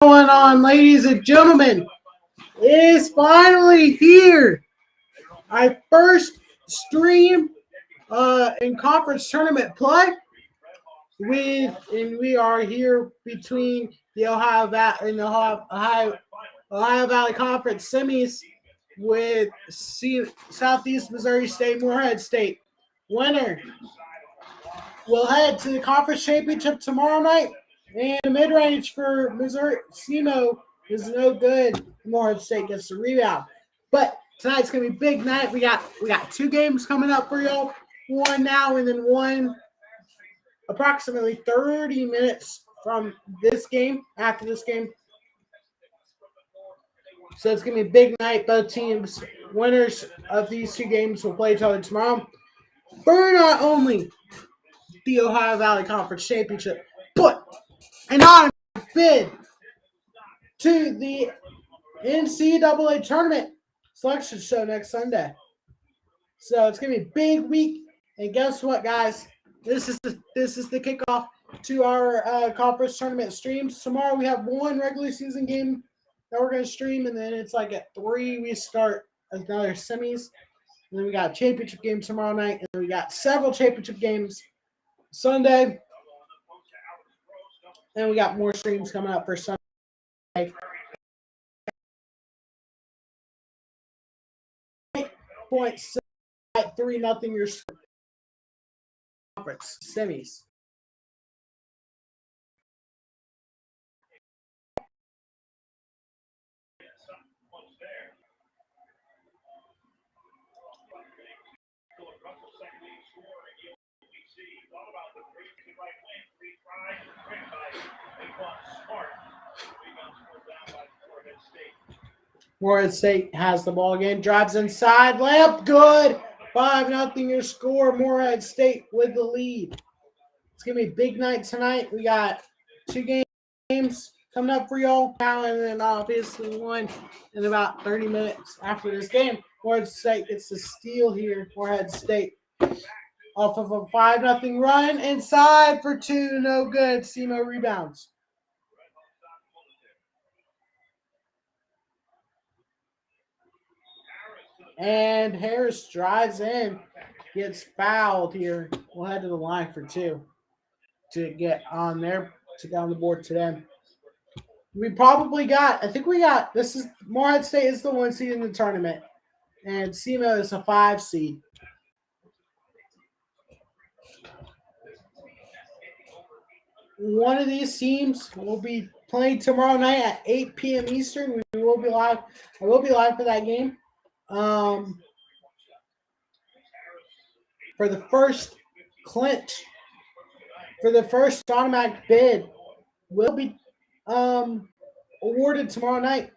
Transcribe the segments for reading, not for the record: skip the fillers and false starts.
Going on, ladies and gentlemen? It is finally here. I first stream in conference tournament play and we are here between the Ohio Valley Conference semis with Southeast Missouri State, Morehead State. Winner will head to the conference championship tomorrow night. And the mid range for Missouri SEMO is no good. Morehead State gets the rebound. But tonight's gonna be a big night. We got two games coming up for y'all. One now and then one approximately 30 minutes from this game, after this game. So it's gonna be a big night. Both teams, winners of these two games, will play each other tomorrow. For not only the Ohio Valley Conference Championship, but an honor bid to the NCAA tournament selection show next Sunday. So it's gonna be a big week. And guess what, guys? This is the kickoff to our conference tournament streams. Tomorrow we have one regular season game that we're gonna stream, and then it's like at 3 we start another semis. And then we got a championship game tomorrow night, and then we got several championship games Sunday. And we got more streams coming up for Sunday. 3-0 your conference semis. Morehead State has the ball again. Drives inside. Layup. Good. 5-0 your score. Morehead State with the lead. It's going to be a big night tonight. We got two games coming up for y'all now, and then obviously one in about 30 minutes after this game. Morehead State gets the steal here. Morehead State off of a 5-0 run. Inside for two. No good. SEMO rebounds. And Harris drives in, gets fouled here. We'll head to the line for two to get on there, to get on the board today. This is Morehead State is the 1 seed in the tournament, and SEMO is a 5 seed. One of these teams will be playing tomorrow night at 8 p.m. Eastern. We will be live. I will be live for that game. For the first clinch, for the first automatic bid, will be awarded tomorrow night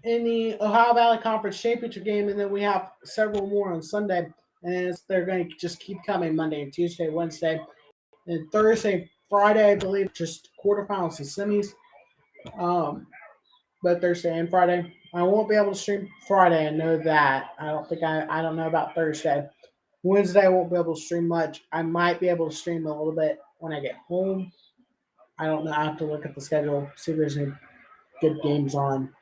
in the Ohio Valley Conference Championship game, and then we have several more on Sunday, and they're going to just keep coming Monday and Tuesday, Wednesday, and Thursday, Friday, I believe, just quarterfinals and semis. But Thursday and Friday. I won't be able to stream Friday. I know that. I don't know about Thursday. Wednesday I won't be able to stream much. I might be able to stream a little bit when I get home. I don't know. I have to look at the schedule, see if there's any good games on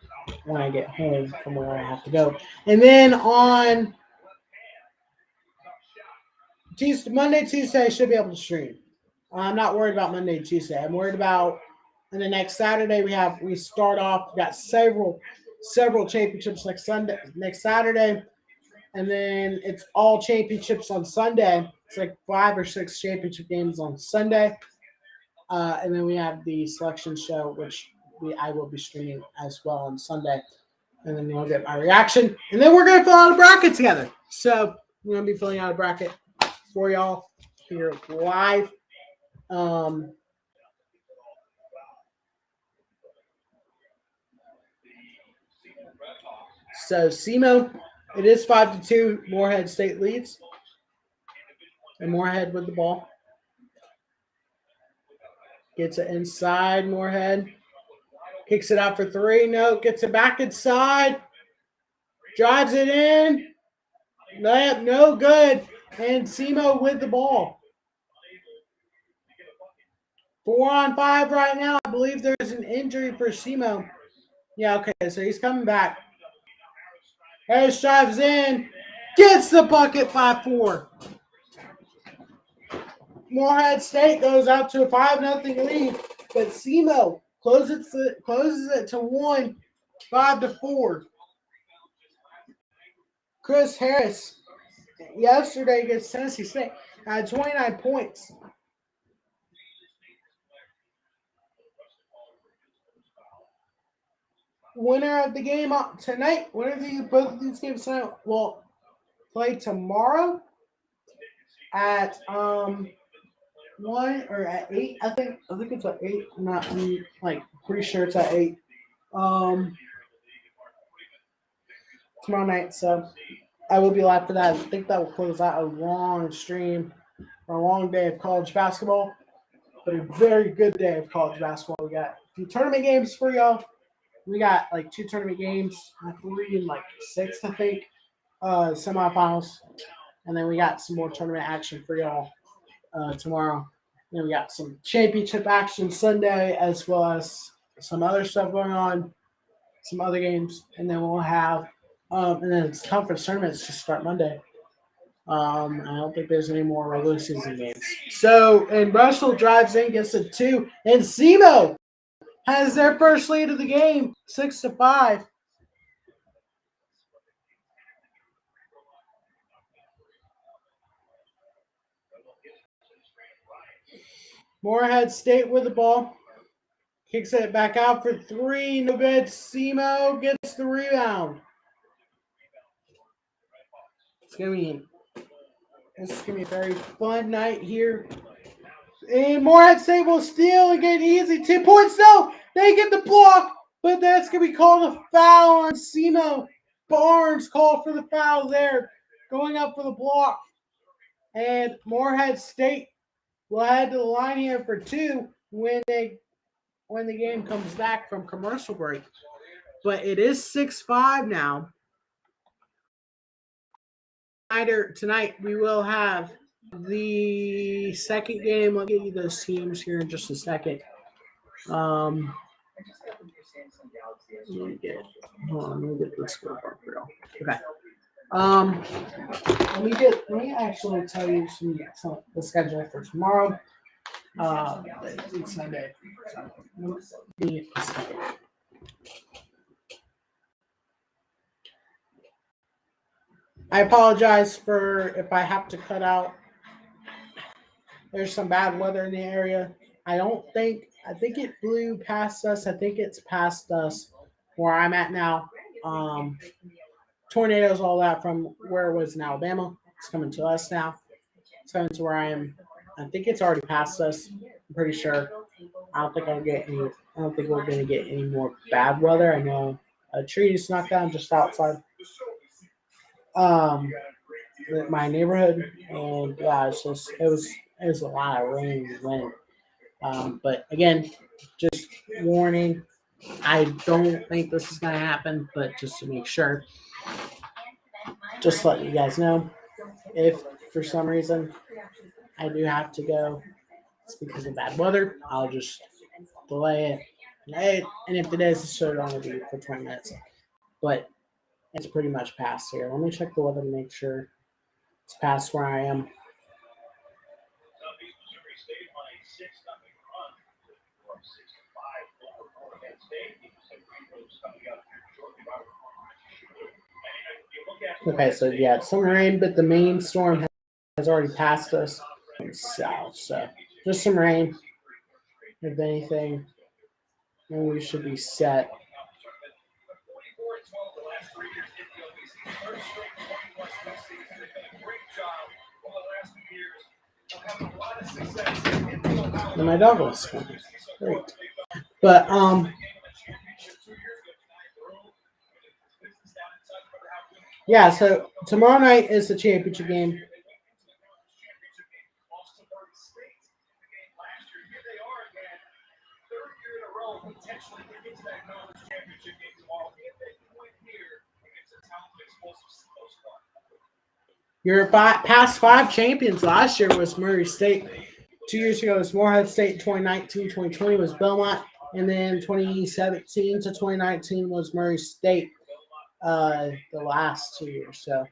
when I get home from where I have to go. And then on Monday, Tuesday, I should be able to stream. I'm not worried about Monday and Tuesday. I'm worried about and the next Saturday we got several championships next Saturday, and then it's all championships on Sunday. It's like 5 or 6 championship games on Sunday, and then we have the selection show, which I will be streaming as well on Sunday, and then you'll get my reaction, and then we're gonna fill out a bracket together. So we're gonna be filling out a bracket for y'all here live. So SEMO, it is 5-2. Morehead State leads, and Morehead with the ball gets it inside. Morehead kicks it out for 3. No, gets it back inside. Drives it in. Layup, no good. And SEMO with the ball. 4-on-5 right now. I believe there's an injury for Simo. Yeah, okay, so he's coming back. Harris drives in, gets the bucket 5-4. Morehead State goes out to a 5-0 lead, but Simo closes it to 1, 5-4. Chris Harris yesterday against Tennessee State had 29 points. Winner of the game tonight. Winner of both of these games tonight will play tomorrow at 1 or at 8. I think it's at 8. I'm like pretty sure it's at 8. Tomorrow night. So I will be live for that. I think that will close out a long stream or a long day of college basketball, but a very good day of college basketball. We got a few tournament games for y'all. We got like 2 tournament games, 3 and like 6, I think, semifinals, and then we got some more tournament action for y'all tomorrow. Then we got some championship action Sunday, as well as some other stuff going on, some other games, and then we'll have and then it's conference tournaments to start Monday. I don't think there's any more regular season games. So, and Russell drives in, gets a 2, and Simo has their first lead of the game, 6-5. Morehead State with the ball. Kicks it back out for 3. No good. Simo gets the rebound. It's gonna be a very fun night here. And Morehead State will steal and get easy 2 points. No, they get the block, but that's gonna be called a foul on Simo. Barnes called for the foul there, going up for the block. And Morehead State will head to the line here for 2 when the game comes back from commercial break. But it is 6-5 now. Tonight we will have the second game. I'll get you those teams here in just a second. Let me get the scoreboard for y'all. Okay. Let me actually tell you some the schedule for tomorrow. It's Sunday. I apologize for if I have to cut out. There's some bad weather in the area. I think it blew past us. I think it's past us where I'm at now. Tornadoes, all that from where it was in Alabama. It's coming to us now. It's coming to where I am. I think it's already past us. I'm pretty sure. I don't think we're gonna get any more bad weather. I know a tree is knocked down just outside my neighborhood, and yeah, it was a lot of rain and wind. But again, just warning. I don't think this is gonna happen, but just to make sure, just let you guys know. If for some reason I do have to go, it's because of bad weather. I'll just delay it. And if it is, it should only be for 20 minutes. But it's pretty much past here. Let me check the weather to make sure it's past where I am. Okay, so yeah, some rain, but the main storm has already passed us south. So just some rain, if anything, and we should be set. And my dog was coming. Great. But yeah, so tomorrow night is the championship game. Your past 5 champions last year was Murray State. 2 years ago was Morehead State. 2019, 2020 was Belmont, and then 2017 to 2019 was Murray State. The last 2 years. So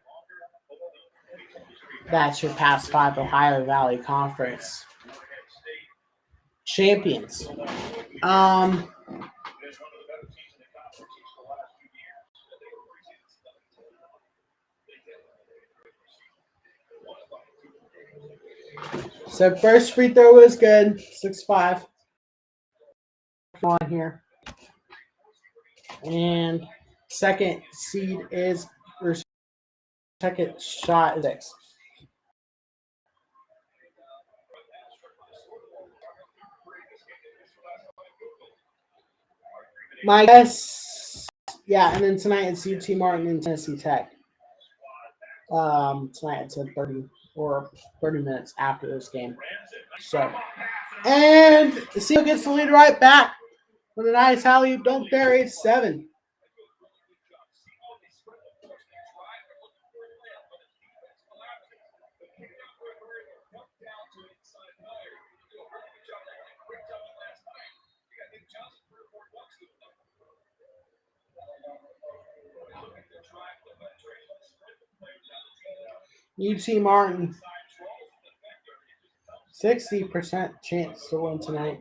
that's your past 5 Ohio Valley Conference champions. So first free throw was good, 6-5. On here, and second seed is or second shot is 6. My guess, yeah, and then tonight it's UT Martin and Tennessee Tech. Tonight it's at 30 minutes after this game. So, and the Seal gets the lead right back with a nice alley-oop dunk there, 8-7. UT Martin, 60% chance to win tonight.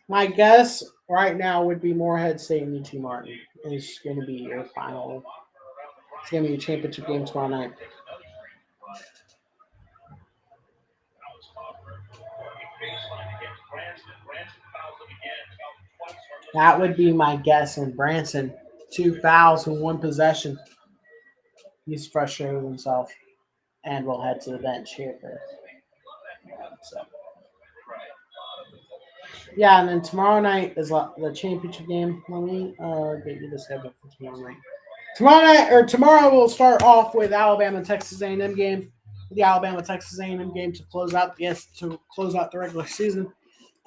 My guess right now would be Morehead State and UT Martin is going to be your final. It's going to be a championship game tomorrow night. That would be my guess. And Branson, 2 fouls in 1 possession. He's frustrated with himself, and we'll head to the bench here for. So. Yeah, and then tomorrow night is the championship game. Let me get you the schedule for tomorrow night. Tomorrow we'll start off with Alabama Texas A&M game. The Alabama Texas A&M game to close out the regular season.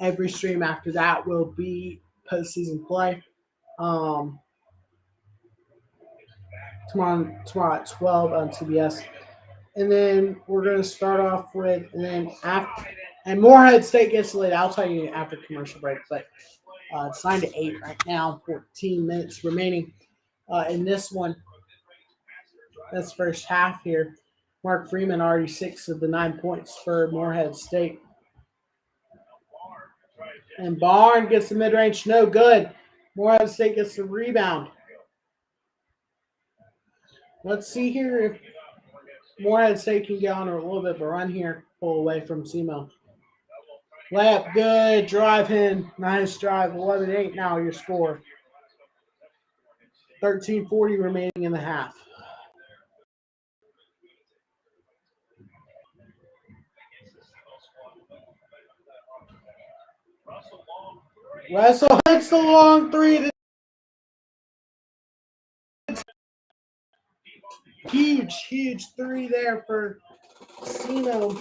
Every stream after that will be postseason play. Tomorrow at 12 on CBS. And then we're going to start off with, and Morehead State gets late. I'll tell you after commercial break, but it's 9-8 right now, 14 minutes remaining in this one. That's first half here. Mark Freeman already 6 of the 9 points for Morehead State. And Barn gets the mid-range, no good. Morehead State gets the rebound. Let's see here if Morehead State can get on a little bit of a run here. Pull away from Semo. Layup good. Drive in. Nice drive. 11-8 now your score. 13:40 remaining in the half. Russell hits the long 3. Huge 3 there for Semo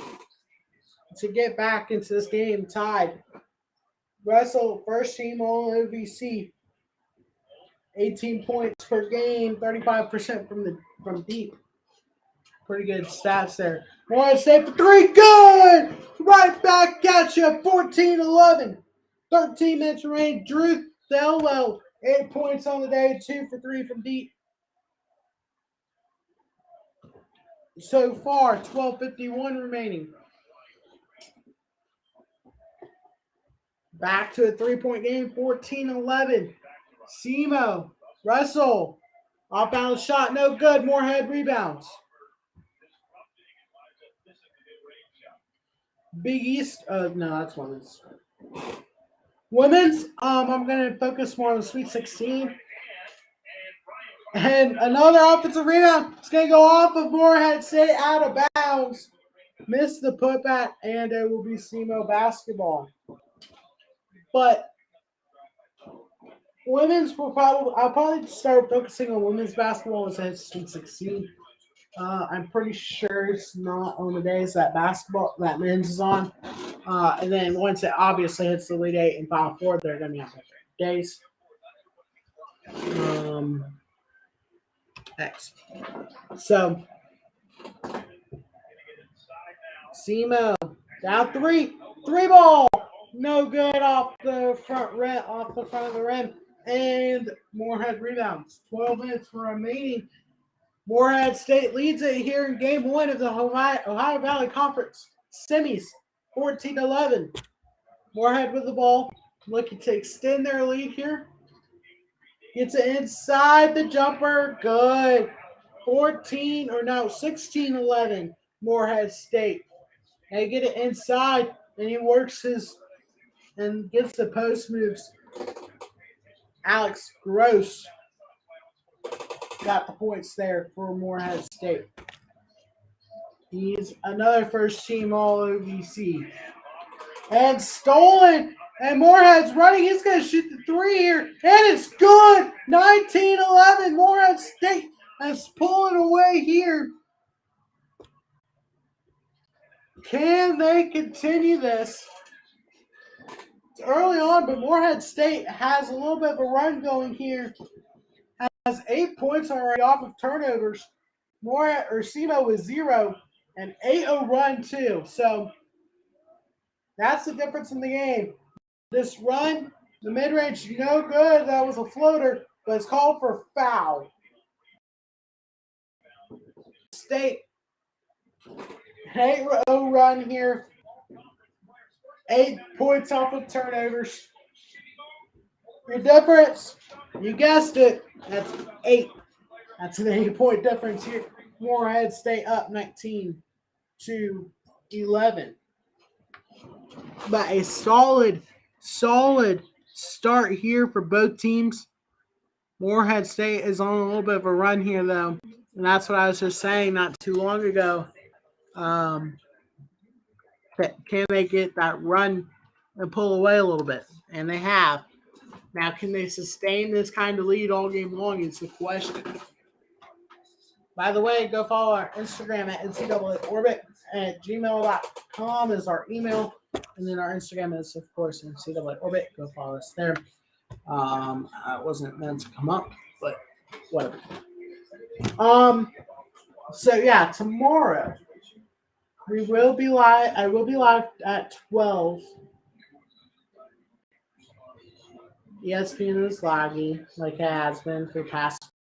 to get back into this game tied. Russell, first team all OVC. 18 points per game, 35% from deep. Pretty good stats there. Morehead State for 3, good! Right back at you, 14-11. 13 minutes remaining. Drew Thelwell, 8 points on the day, 2 for 3 from deep. So far, 12:51 remaining. Back to a 3-point game, 14-11. Semo, Russell, off-balance shot, no good. Morehead rebounds. Big East, no, that's women's. Women's, I'm going to focus more on the Sweet 16. And another offensive rebound. It's going to go off of Morehead State out of bounds. Missed the putback, and it will be Semo basketball. But women's I'll probably start focusing on women's basketball as it's Sweet 16. I'm pretty sure it's not on the days that men's is on. And then once it obviously hits the Elite 8 and Final 4, they're going to have different days. X. So, Semo Down three. Three ball. No good off the front of the rim. And Morehead rebounds. 12 minutes remaining. Morehead State leads it here in game one of the Ohio Valley Conference semis, 14-11. Morehead with the ball, looking to extend their lead here. Gets it inside the jumper, good. 16-11, Morehead State. They get it inside, and he works and gets the post moves. Alex Gross got the points there for Morehead State. He's another first team All OVC. And stolen. And Morehead's running. He's going to shoot the three here. And it's good. 19-11. Morehead State is pulling away here. Can they continue this? It's early on, but Morehead State has a little bit of a run going here. Has 8 points already off of turnovers. SEMO with 0 and 8-0 run too. So that's the difference in the game. This run, the mid-range, no good. That was a floater, but it's called for a foul. State, 8-0 run here. 8 points off of turnovers. The difference, you guessed it, that's 8. That's an 8-point difference here. Morehead State up 19-11. But a solid start here for both teams. Morehead State is on a little bit of a run here, though. And that's what I was just saying not too long ago. Can they get that run and pull away a little bit? And they have. Now, can they sustain this kind of lead all game long? It's the question. By the way, go follow our Instagram at NCAA Orbit at gmail.com is our email. And then our Instagram is, of course, NCAA Orbit. Go follow us there. It wasn't meant to come up, but whatever. So yeah, tomorrow we will be live. I will be live at 12. ESPN is laggy, like it has been for the past.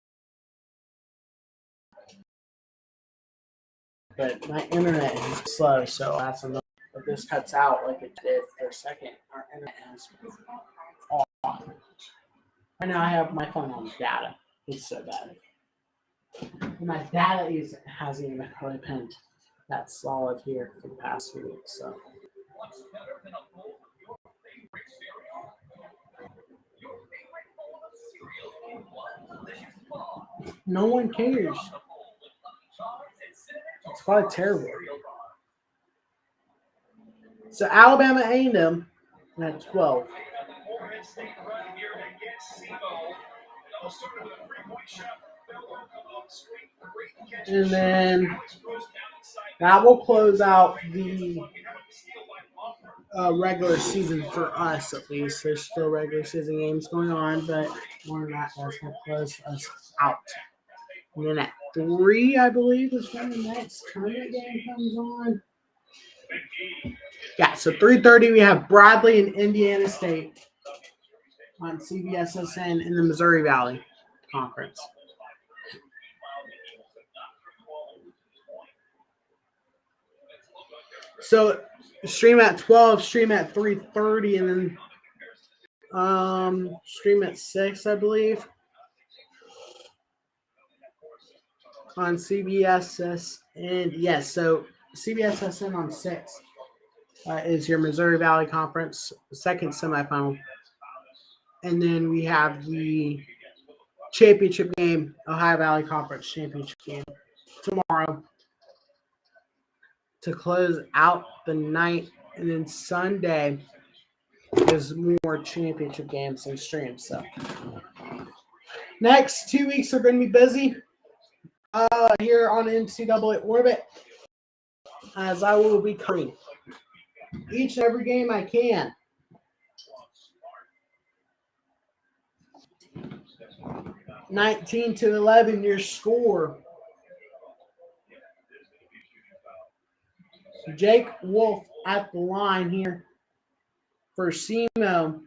But my internet is slow, so that's enough. If this cuts out like it did for a second, our internet has been off. Right now I have my phone on data. It's so bad. My data hasn't even really been that solid here for the past few weeks. So. No one cares. It's probably terrible. So Alabama A&M at 12. And then that will close out the regular season for us, at least. There's still regular season games going on, but more than that, that's going to close us out. And then at 3, I believe, is when the next tournament game comes on. Yeah, so 3:30 we have Bradley and Indiana State on CBSSN in the Missouri Valley Conference. So stream at 12, stream at 3:30, and then stream at 6, I believe, on CBSSN. Yes, so CBSSN on 6 is your Missouri Valley Conference second semifinal. And then we have the championship game, Ohio Valley Conference championship game tomorrow to close out the night. And then Sunday is more championship games and streams. So next 2 weeks are going to be busy here on NCAA Orbit, as I will be covering each and every game I can. (19-11) your score. Jake Wolf at the line here for Semo.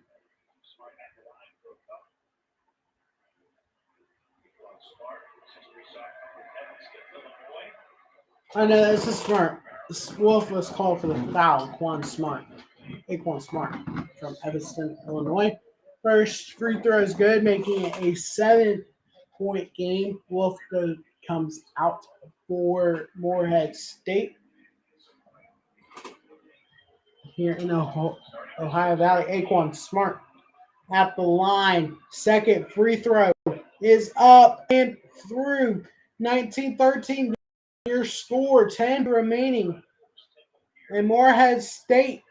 I know this is Smart. Wolf was called for the foul. Quan Smart. Aquan Smart from Evanston, Illinois. First free throw is good, making it a 7-point game. Wolf comes out for Morehead State here in Ohio Valley. Aquan Smart at the line. Second free throw is up and through. 19-13 your score. 10 remaining. And Morehead State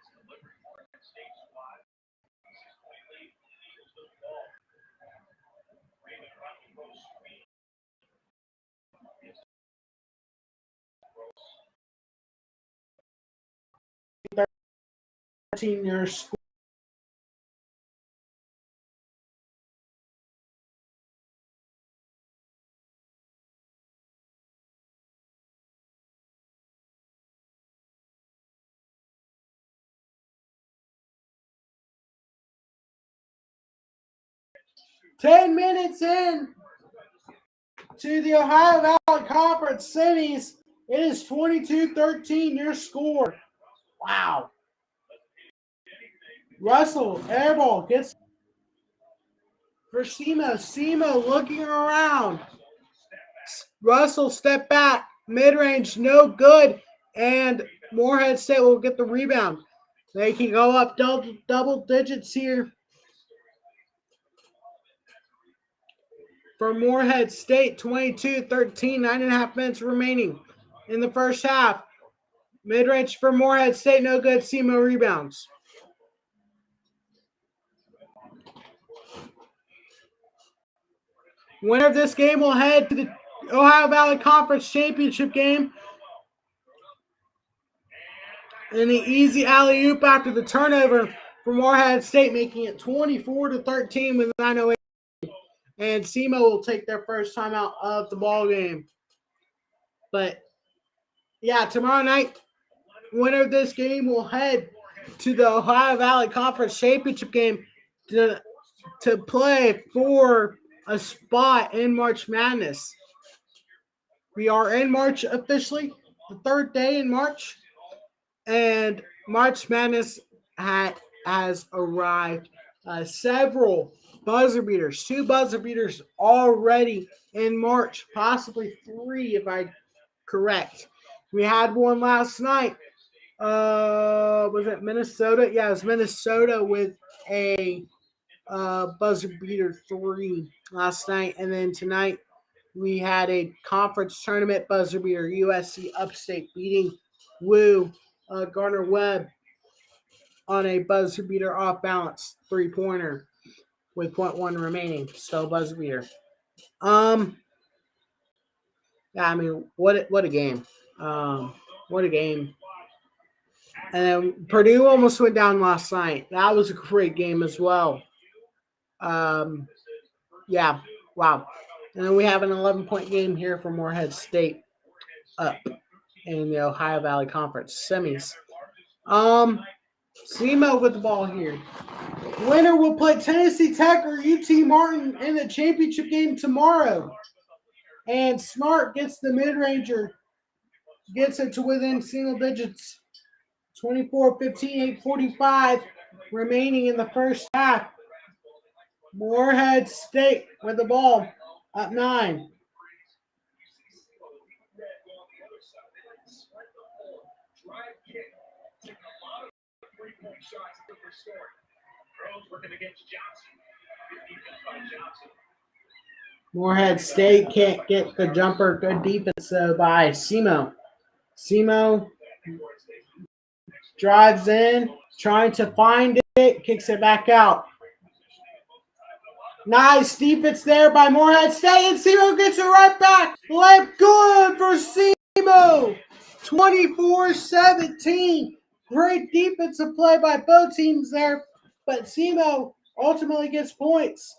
your score. 10 minutes in to the Ohio Valley Conference semis. It is 22-13 your score. Wow. Russell, airball, gets for Semo. Semo looking around. Russell step back. Mid-range, no good. And Morehead State will get the rebound. They can go up double digits here for Morehead State. 22-13, 9.5 minutes remaining in the first half. Mid-range for Morehead State, no good. Semo rebounds. Winner of this game will head to the Ohio Valley Conference Championship game. And the easy alley-oop after the turnover for Morehead State, making it 24-13 with 9:08. And Semo will take their first timeout of the ball game. But yeah, tomorrow night, winner of this game will head to the Ohio Valley Conference Championship game to play for a spot in March Madness. We are in March officially, the third day in March, and March Madness has arrived. Several buzzer beaters, 2 buzzer beaters already in March, possibly 3 if I correct. We had one last night. Was it Minnesota? Yeah, it was Minnesota with a buzzer beater 3 last night, and then tonight we had a conference tournament buzzer beater. USC Upstate beating Woo Garner Webb on a buzzer beater off balance 3-pointer with 0.1 remaining. Still buzzer beater. Yeah, I mean, what a game. What a game. And then Purdue almost went down last night. That was a great game as well. Yeah, wow. And then we have an 11-point game here for Morehead State up in the Ohio Valley Conference semis. Semo with the ball here. Winner will play Tennessee Tech or UT Martin in the championship game tomorrow. And Smart gets the mid-ranger, gets it to within single digits. 24-15, 8:45 remaining in the first half. Morehead State with the ball, up 9. Morehead State can't get the jumper. Good defense by Semo. Semo drives in, trying to find it, kicks it back out. Nice defense there by Morehead State, and Semo gets it right back. Layup good for Semo. 24-17. Great defensive play by both teams there, but Semo ultimately gets points.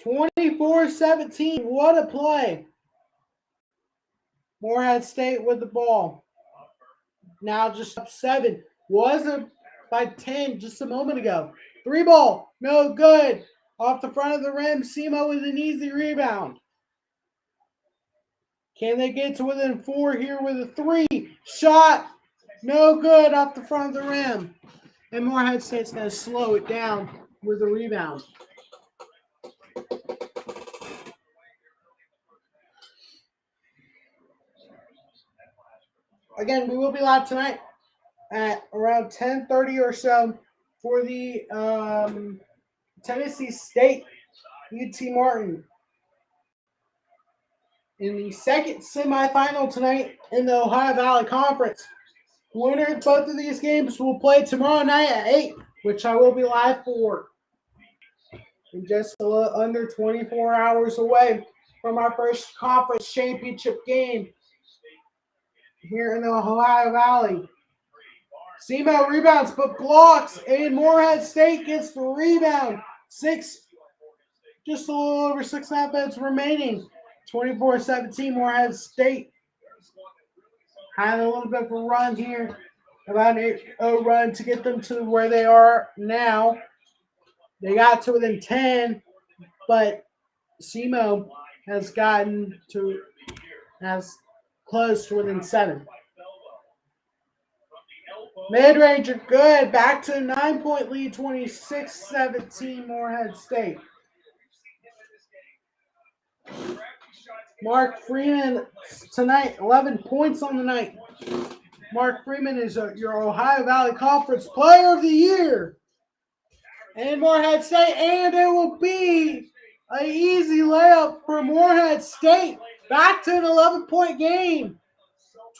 24-17. What a play. Morehead State with the ball. now just up 7. Was up by 10 just a moment ago. 3 ball, no good. Off the front of the rim, Semo with an easy rebound. Can they get to within 4 here with a 3? Shot, no good off the front of the rim. And Morehead State's going to slow it down with a rebound. Again, we will be live tonight at around 10:30 or so for the Tennessee State UT Martin in the second semifinal tonight in the Ohio Valley Conference. Winner of both of these games will play tomorrow night at 8, which I will be live for. In just a little under 24 hours away from our first conference championship game here in the Ohio Valley. Semo rebounds but blocks, and Morehead State gets the rebound. Just a little over 6.5 minutes remaining. 24-17, Morehead State had a little bit of a run here, about an 8-0 run to get them to where they are now. They got to within 10, but Semo has close to within 7. Mid-range are good. Back to a 9-point lead, 26-17, Morehead State. Mark Freeman tonight, 11 points on the night. Mark Freeman is your Ohio Valley Conference Player of the Year. And Morehead State, and it will be an easy layup for Morehead State. Back to an 11-point game.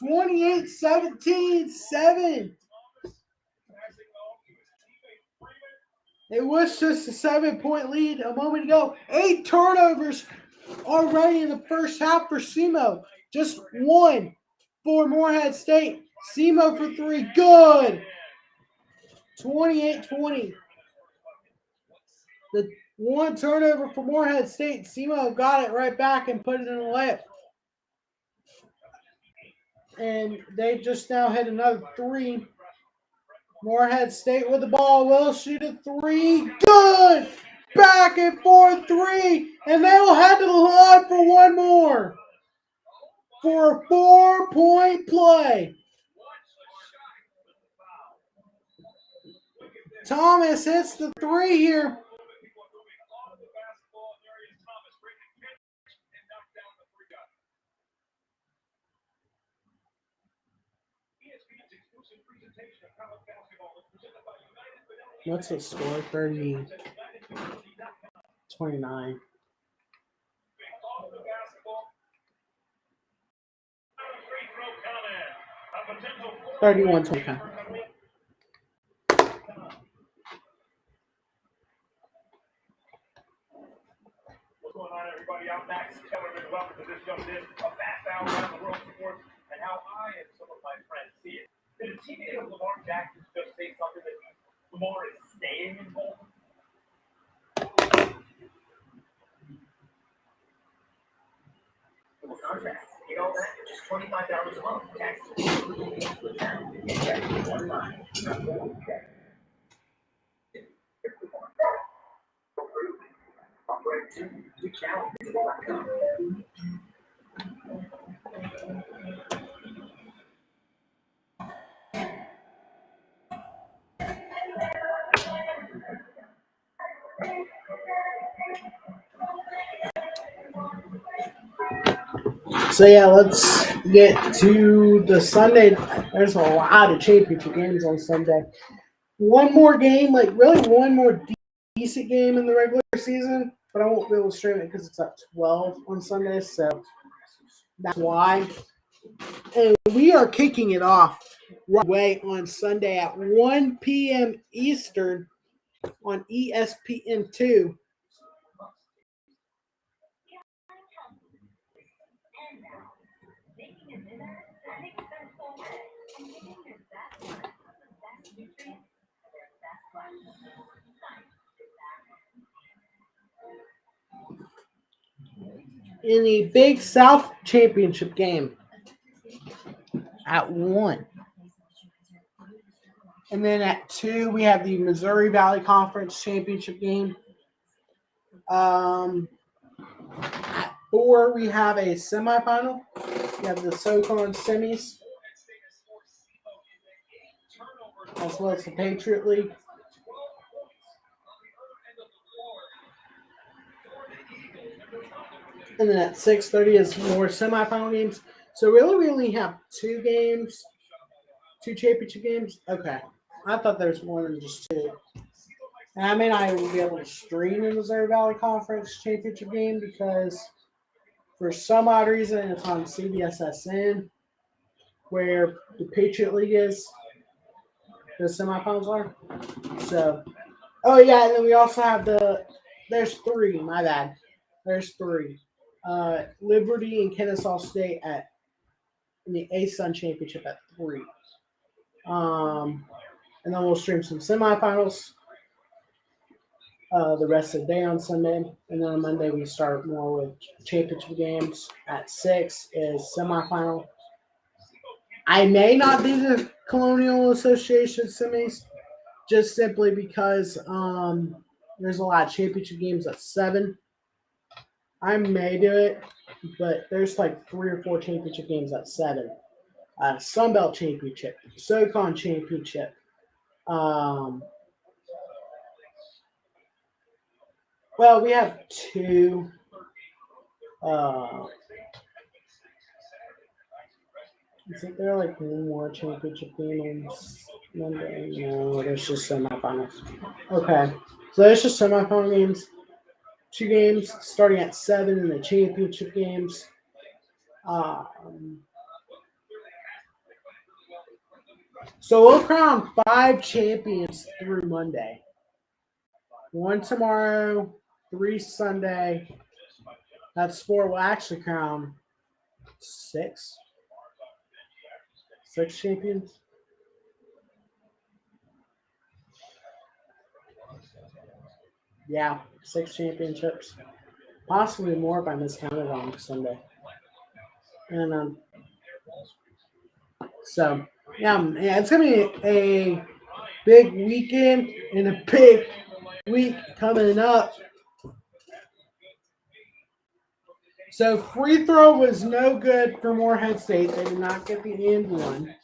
28-17, 7. It was just a 7-point lead a moment ago. 8 turnovers already in the first half for Semo. Just 1 for Morehead State. Semo for 3. Good. 28-20. The 1 turnover for Morehead State. Semo got it right back and put it in the layup. And they just now hit another 3. Morehead State with the ball will shoot a 3. Good! Back and forth 3. And they will head to the line for 1 more. For a 4-point play. Thomas hits the 3 here. What's the score? 30-29. What's going on, everybody? I'm Max Keller, and welcome to this young disc, a fast hour around the world sports, and how I and some of my friends see it. Did a teammate of Lamar Jackson just say something that Lamar is staying involved? Contracts, you know that? Just $25 a month. Taxes. One line. So yeah, let's get to the Sunday. There's a lot of championship games on Sunday. One more game, like really one more decent game in the regular season, but I won't be able to stream it because it's at 12 on Sunday, so that's why. And we are kicking it off right away on Sunday at 1 p.m. Eastern on ESPN2. In the Big South Championship game at 1. And then at 2, we have the Missouri Valley Conference Championship game. At 4, we have a semifinal. We have the SoCon semis, as well as the Patriot League. And then at 6:30 is more semifinal games. So really, we only have 2 games, 2 championship games. Okay, I thought there was more than just 2. And I may not even be able to stream the Missouri Valley Conference championship game because for some odd reason it's on CBSSN, where the Patriot League is. The semifinals are. So, oh yeah, and then we also have there's 3. My bad. There's 3. Liberty and Kennesaw State in the ASUN Championship at 3. And then we'll stream some semifinals the rest of the day on Sunday. And then on Monday, we start more with championship games. At 6 is semifinal. I may not do the Colonial Association semis just simply because there's a lot of championship games at 7. I may do it, but there's like 3 or 4 championship games at 7. Sunbelt Championship, SoCon Championship. Well, we have 2. Isn't there like one more championship game on Monday? No, there's just semifinals. Okay, so there's just semifinal games. 2 games starting at 7 in the championship games. So we'll crown 5 champions through Monday. 1 tomorrow, 3 Sunday. That's 4. We'll actually crown 6. 6 champions. Yeah, 6 championships. Possibly more if I miscounted on Sunday. And so yeah, it's gonna be a big weekend and a big week coming up. So free throw was no good for Morehead State. They did not get the end one.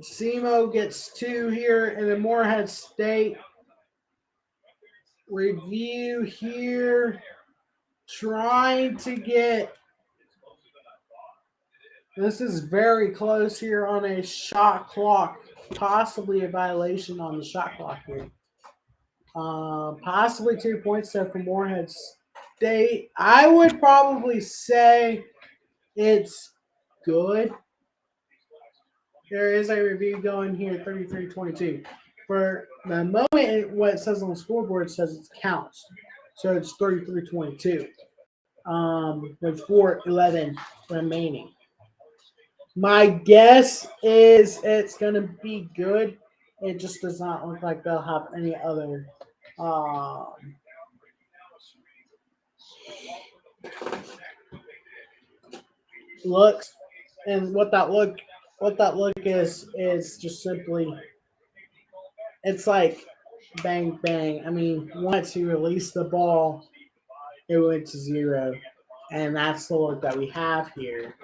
SEMO gets 2 here, and then Morehead State review here, trying to get. This is very close here on a shot clock, possibly a violation on the shot clock here. Possibly 2 points there for Morehead State. I would probably say it's good. There is a review going here, 33-22. For the moment, what it says on the scoreboard says it counts. So it's 33-22 with 4:11 remaining. My guess is it's going to be good. It just does not look like they'll have any other looks. And what that look is just simply, it's like bang bang. I mean, once you release the ball, it went to 0, and that's the look that we have here.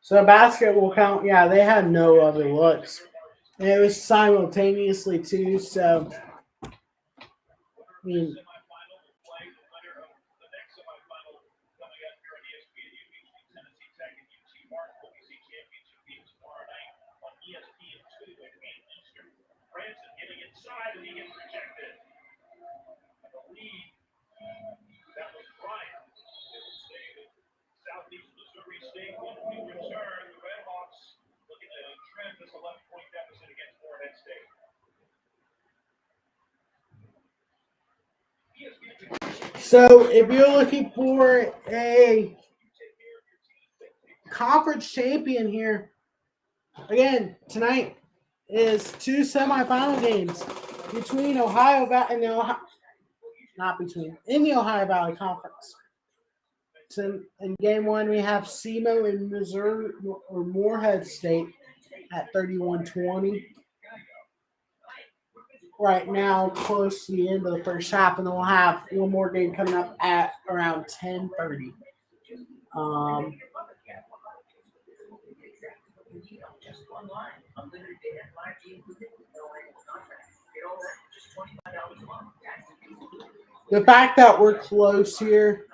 So basket will count. Yeah, they had no other looks. And it was simultaneously too. So I mean, So if you're looking for a conference champion here, again, tonight is two semifinal games between Ohio and the Ohio, not between, in the Ohio Valley Conference. So in game one, we have SEMO in Missouri or Morehead State at 31-20. Right now, close to the end of the first half, and then we'll have one more game coming up at around 10:30. The fact that we're close here,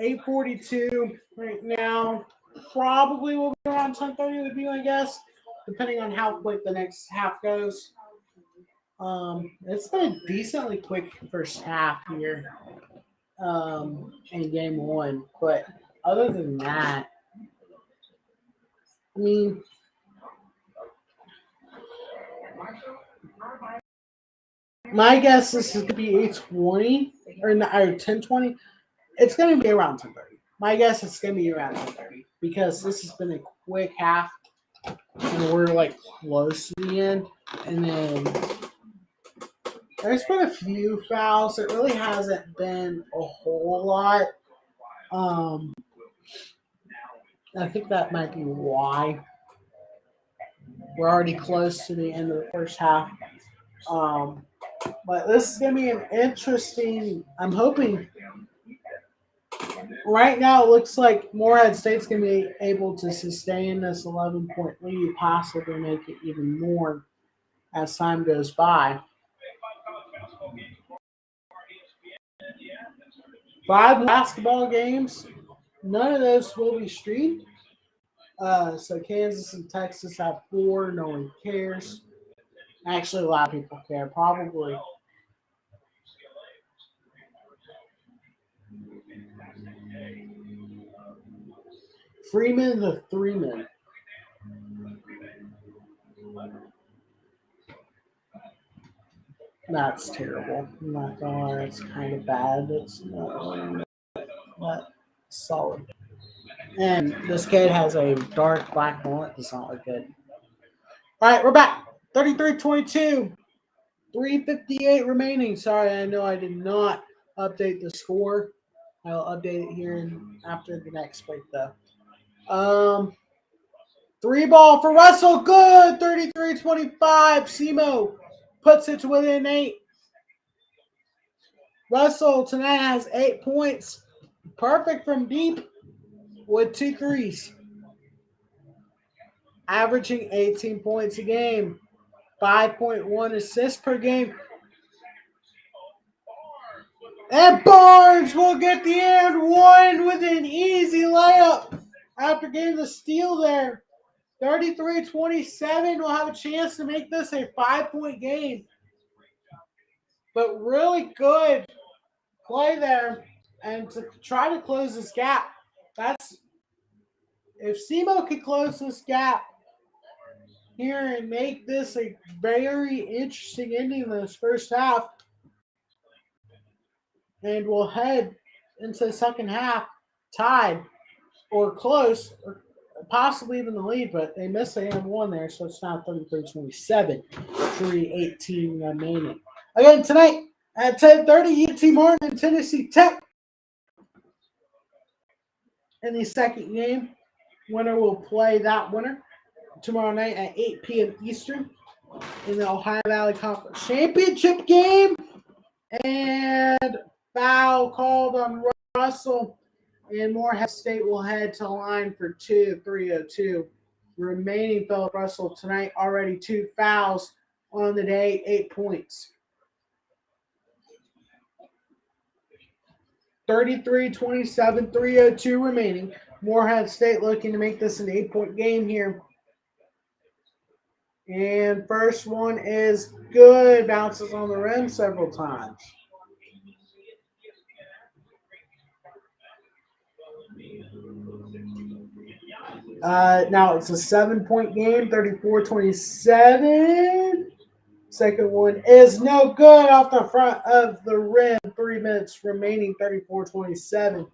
8:42 right now, probably will be around 10:30 would be my guess, depending on how quick the next half goes. It's been a decently quick first half here in game one, but other than that, I mean, my guess is going to be 8:20 or 10:20. It's going to be around 10:30. My guess is going to be around 10:30 because this has been a quick half and we're like close to the end. And then there's been a few fouls. It really hasn't been a whole lot. I think that might be why we're already close to the end of the first half. But this is going to be an interesting. I'm hoping. Right now, it looks like Morehead State's going to be able to sustain this 11-point lead, possibly make it even more as time goes by. 5 basketball games. None of those will be streamed. So Kansas and Texas have 4. No one cares. Actually, a lot of people care. Probably. Freeman the 3-man. That's terrible. I'm not gonna lie, it's kind of bad. It's not solid. And this kid has a dark black mullet. Does not look good. All right, we're back. 33-22. 3:58 remaining. Sorry, I know I did not update the score. I'll update it here after the next break, though. 3 ball for Russell. Good. 33-25. SEMO puts it to within 8. Russell tonight has 8 points. Perfect from deep with 2 threes. Averaging 18 points a game. 5.1 assists per game. And Barnes will get the and one with an easy layup after getting the steal there. 33-27 will have a chance to make this a 5-point game. But really good play there and to try to close this gap. That's if SEMO could close this gap here and make this a very interesting ending in this first half, and we'll head into the second half tied or close, or possibly even the lead, but they missed the and one there, so it's now 33-27, 3:18 remaining. Again, tonight at 10:30, UT Martin and Tennessee Tech in the second game. Winner will play that winner tomorrow night at 8 p.m. Eastern in the Ohio Valley Conference Championship game. And foul called on Russell, and Morehead State will head to the line for 3:02 remaining. Philip Russell tonight already 2 fouls on the day, 8 points. 33-27, 3:02 remaining. Morehead State looking to make this an 8-point game here. And first one is good. Bounces on the rim several times. Now it's a 7-point game, 34-27. Second one is no good off the front of the rim. 3 minutes remaining, 34-27.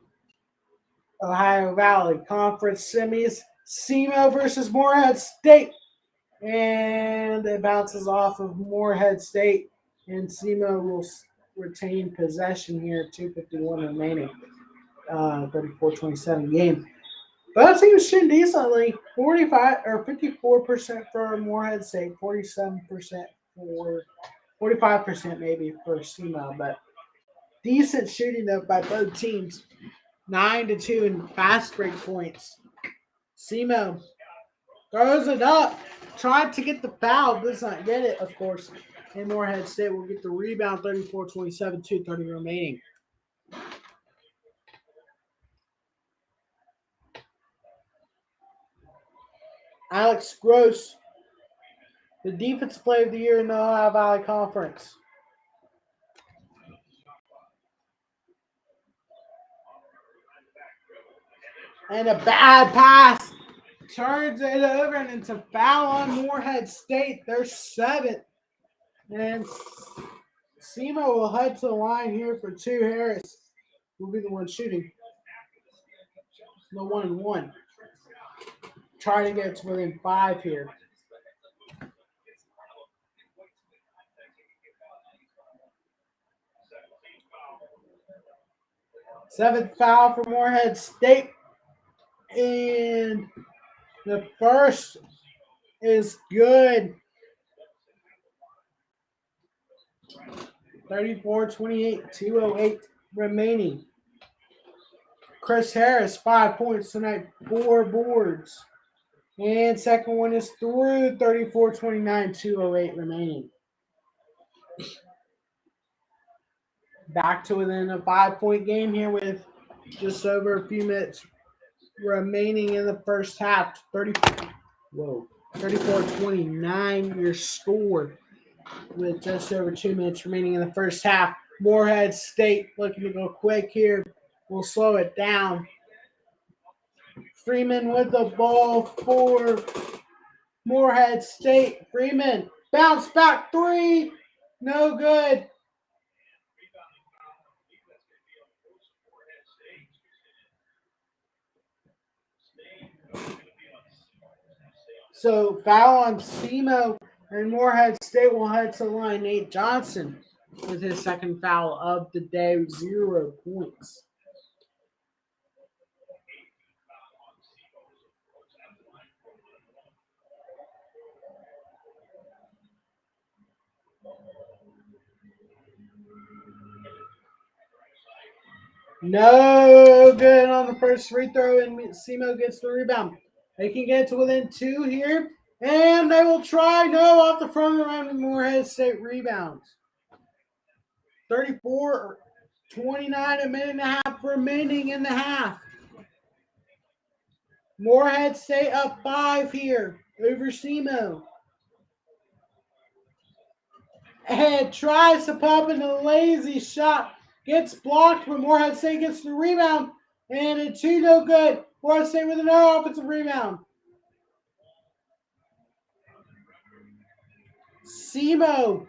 Ohio Valley Conference semis. SEMO versus Morehead State. And it bounces off of Morehead State. And SEMO will retain possession here. 2:51 remaining. 34-27 game. Both teams shooting decently. 45 or 54% for Morehead State, 47% for 45% maybe for SEMO, but decent shooting though by both teams. 9-2 in fast break points. SEMO throws it up, tried to get the foul, does not get it, of course. And Morehead State will get the rebound, 34-27, 2:30 remaining. Alex Gross, the defensive player of the year in the Ohio Valley Conference. And a bad pass. Turns it over and it's a foul on Morehead State. They're 7th. And SEMO will head to the line here for 2. Harris will be the one shooting. The 1-1. Try to get to within 5 here. Seventh foul for Morehead State. And the first is good. 34-28, 2:08 remaining. Chris Harris, 5 points tonight, 4 boards. And second one is through, 34-29, 2:08 remaining. Back to within a 5-point game here with just over a few minutes remaining in the first half. 34-29 your score with just over 2 minutes remaining in the first half. Morehead State looking to go quick here. We'll slow it down. Freeman with the ball for Morehead State. Freeman, bounce back 3. No good. So foul on SEMO, and Morehead State will head to the line. Nate Johnson with his second foul of the day, 0 points. No good on the first free throw, and SEMO gets the rebound. They can get to within 2 here, and they will try. No, off the front of the line, and Morehead State rebounds. 34-29, a minute and a half remaining in the half. Morehead State up 5 here over SEMO. And tries to pop in a lazy shot. Gets blocked, but Morehead State gets the rebound. And a 2 no good. Morehead State with another offensive rebound. SEMO.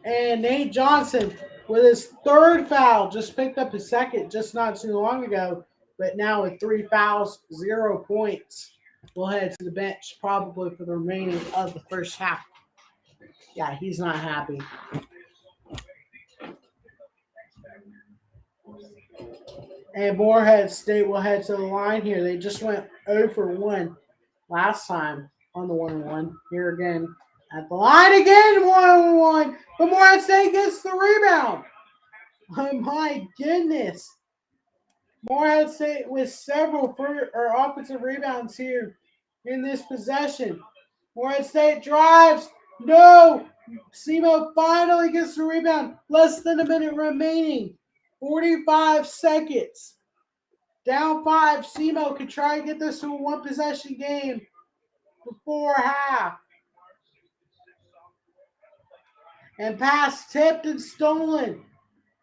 And Nate Johnson with his 3rd foul. Just picked up his 2nd just not too long ago. But now with 3 fouls, 0 points. We'll head to the bench probably for the remaining of the first half. Yeah, he's not happy. And Morehead State will head to the line here. They just went 0 for 1 last time on the 1-1. Here again at the line again, 1-1. But Morehead State gets the rebound. Oh my goodness. Morehead State with several offensive rebounds here in this possession. Morehead State drives. No. SEMO finally gets the rebound. Less than a minute remaining. 45 seconds. Down 5. SEMO could try and get this to a 1-possession game before half. And pass tipped and stolen.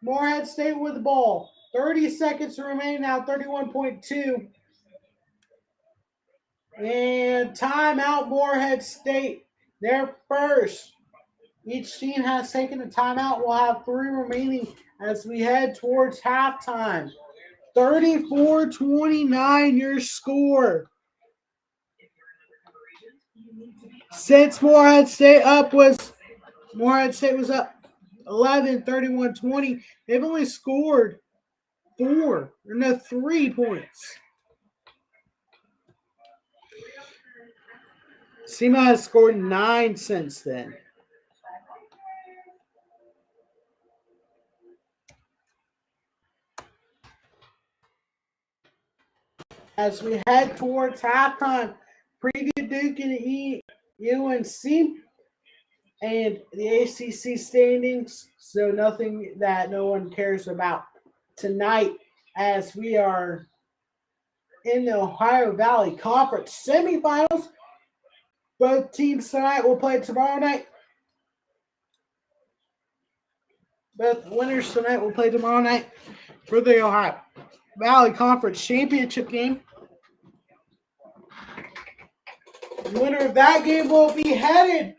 Morehead State with the ball. 30 seconds remain now, 31.2. And timeout, Morehead State. They're first. Each team has taken a timeout. We'll have 3 remaining as we head towards halftime. 34-29 your score. Since Morehead State was up 11, 31-20. They've only scored 3 points. SEMA has scored 9 since then. As we head towards halftime, preview Duke and UNC and the ACC standings. So nothing that no one cares about tonight as we are in the Ohio Valley Conference Semifinals. Both teams tonight will play tomorrow night. Both winners tonight will play tomorrow night for the Ohio Valley Conference Championship game. The winner of that game will be headed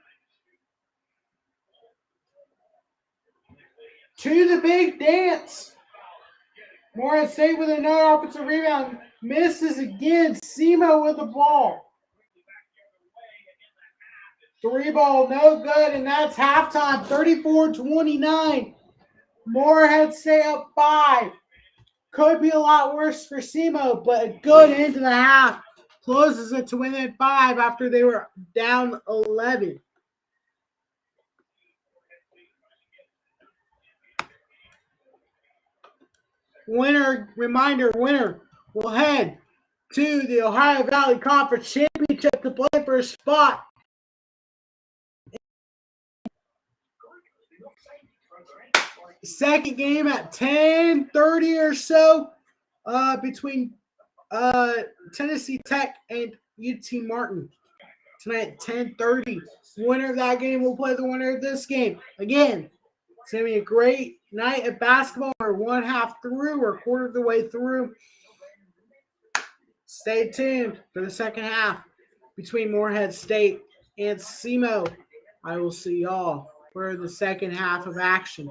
to the big dance. Morehead State with another offensive rebound. Misses again. SEMA with the ball. 3 ball, no good, and that's halftime. 34-29. Morehead State up 5. Could be a lot worse for SEMA, but a good end to the half. Closes it to within 5 after they were down 11. Winner will head to the Ohio Valley Conference Championship to play for a spot. Second game at 10:30 or so between Tennessee Tech and UT Martin. Tonight at 10:30. Winner of that game will play the winner of this game. Again, it's going to be a great night of basketball. We're 1/2 through or 1/4 of the way through. Stay tuned for the second half between Morehead State and SEMO. I will see y'all for the second half of action.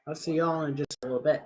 I'll see y'all in just a little bit.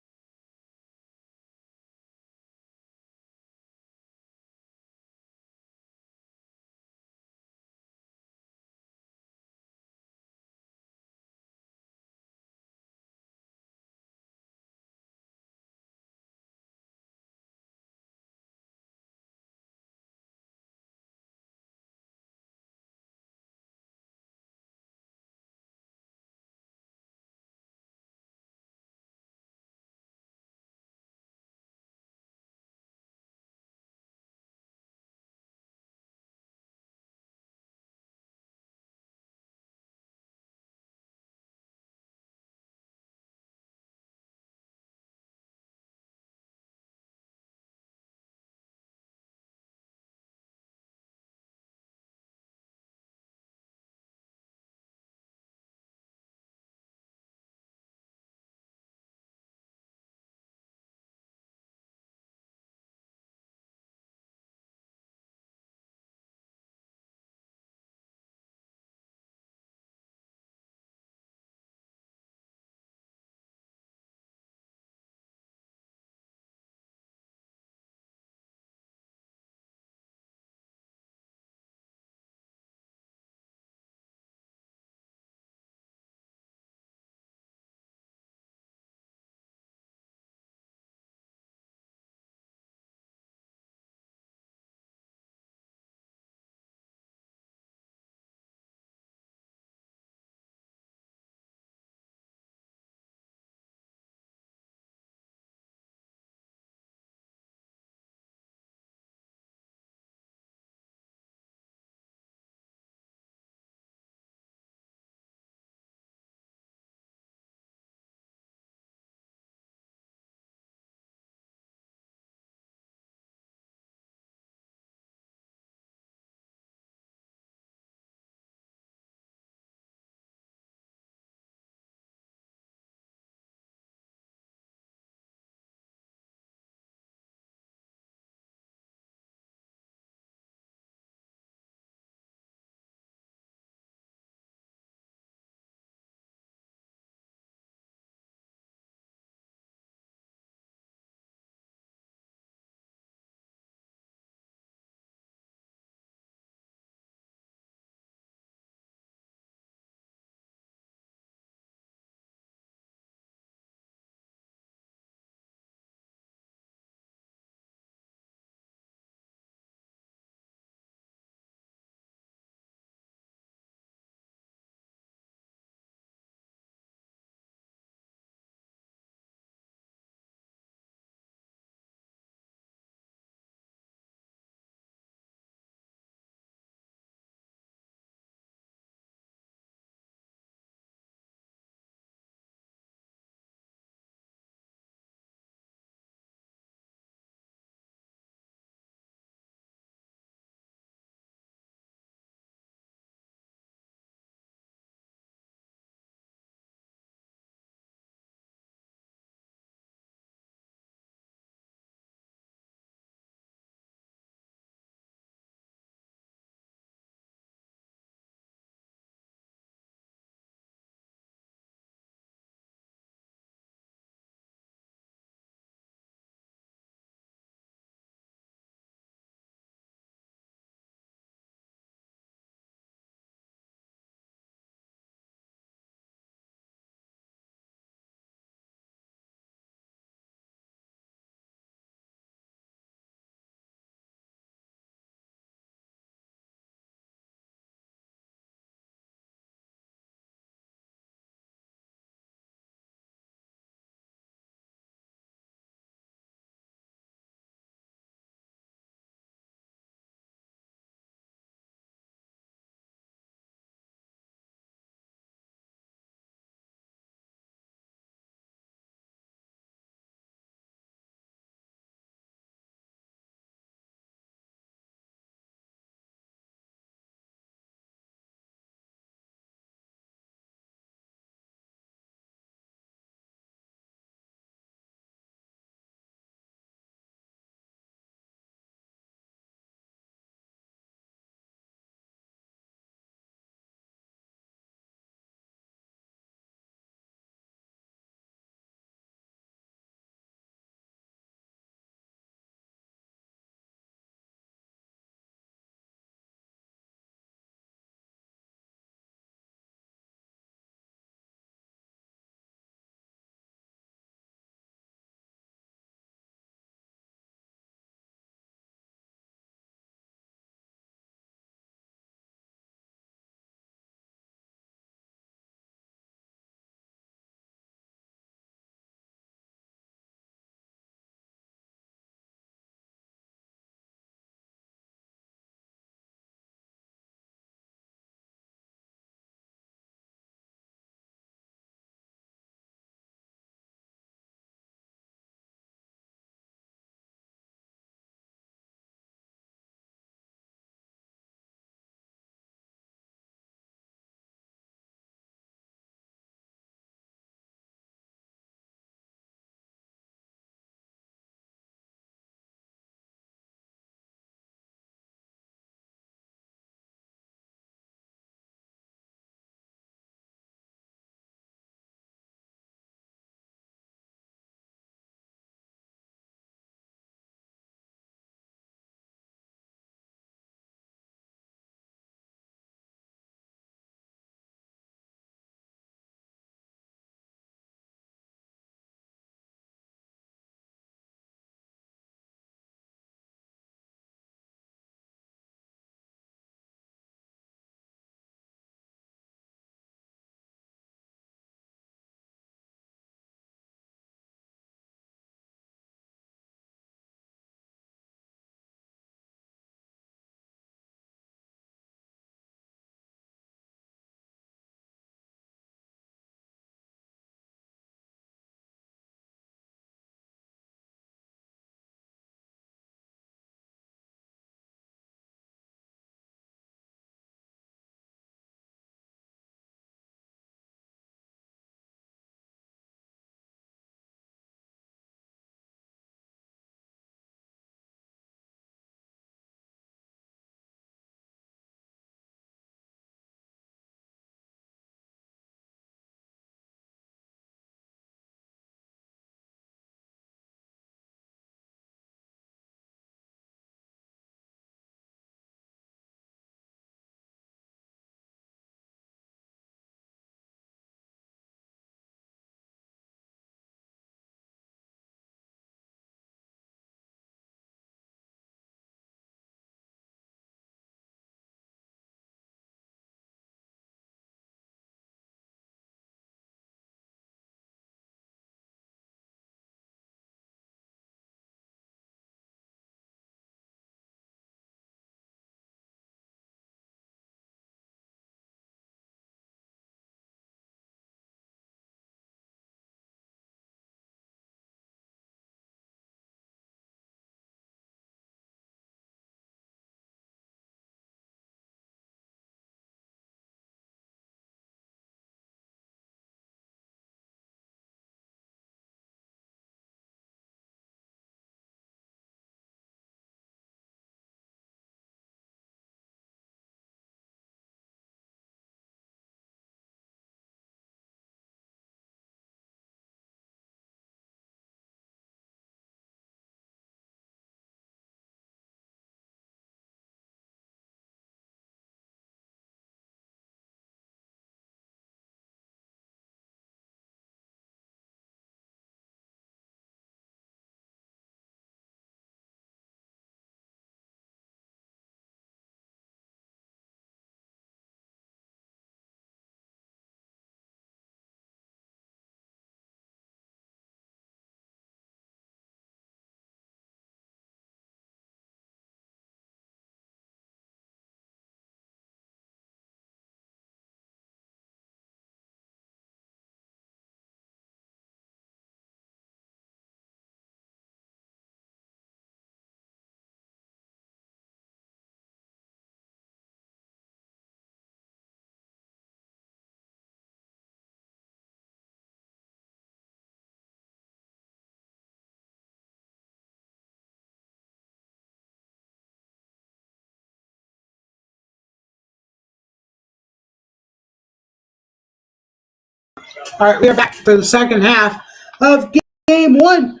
All right, we are back for the second half of game one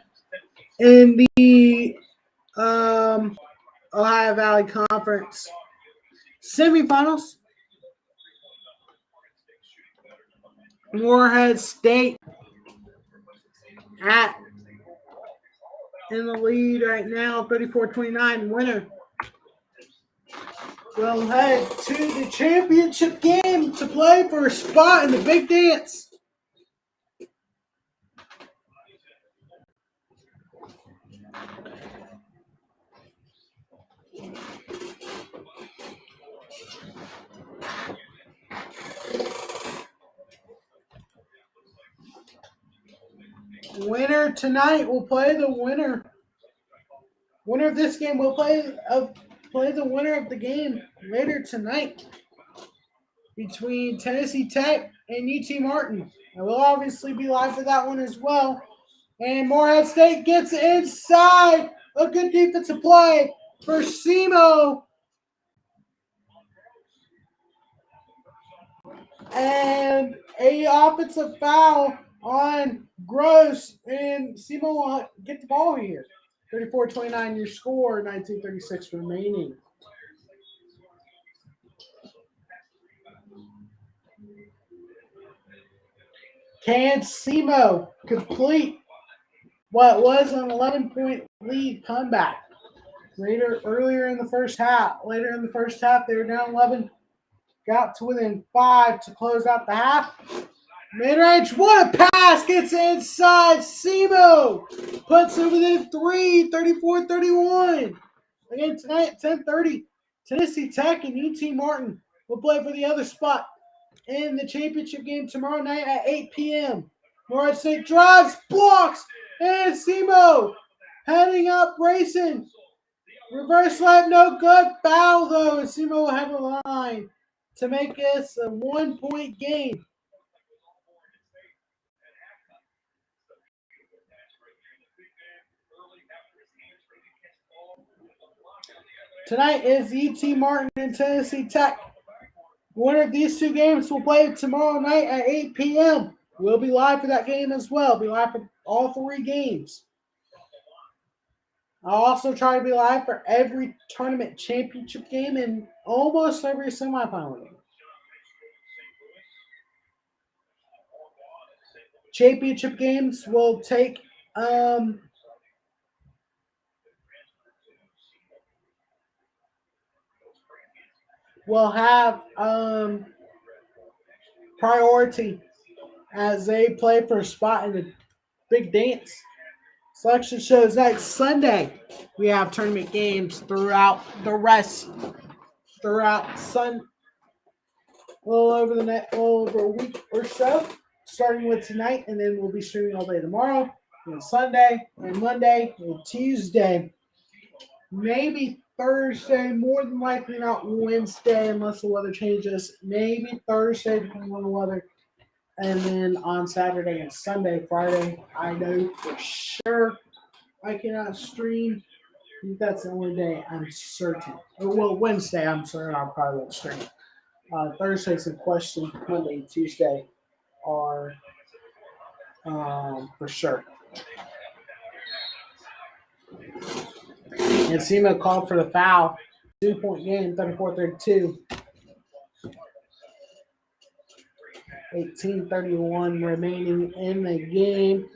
in the Ohio Valley Conference semifinals. Morehead State at in the lead right now, 34-29. Winner will head to the championship game to play for a spot in the big dance. Winner tonight will play the winner. Winner of this game will play the winner of the game later tonight between Tennessee Tech and UT Martin. I will obviously be live for that one as well. And Morehead State gets inside. A good defensive play for Semo. And a offensive foul on Gross. And Semo will get the ball here. 34-29 your score, 19:36 remaining. Can Semo complete what was an 11-point lead comeback earlier in the first half? Later in the first half, they were down 11, got to within 5 to close out the half. Mid-range, what a pass! Gets inside. Semo puts it within 3, 34-31. Again, tonight at 10:30, Tennessee Tech and UT Martin will play for the other spot in the championship game tomorrow night at 8 p.m. Morehead State drives, blocks, and Semo heading up, racing. Reverse layup, no good. Foul, though, and Semo will have a line to make this a 1-point game. Tonight is UT Martin and Tennessee Tech. Winner of these two games will play tomorrow night at 8 p.m. We'll be live for that game as well. Be live for all 3 games. I'll also try to be live for every tournament championship game and almost every semifinal game. Championship games will take will have priority as they play for a spot in the big dance. Selection shows next Sunday. We have tournament games throughout a little over a week or so, starting with tonight, and then we'll be streaming all day tomorrow, and Sunday, and Monday, and Tuesday, maybe Thursday, more than likely not Wednesday unless the weather changes, maybe Thursday depending on the weather, and then on Saturday and Sunday. Friday, I know for sure I cannot stream. I think that's the only day I'm certain. Well, Wednesday, I'm certain I probably won't stream. Thursday's in question. Monday and Tuesday are for sure. And Semo called for the foul. 2-point game, 34-32. 18:31 remaining in the game.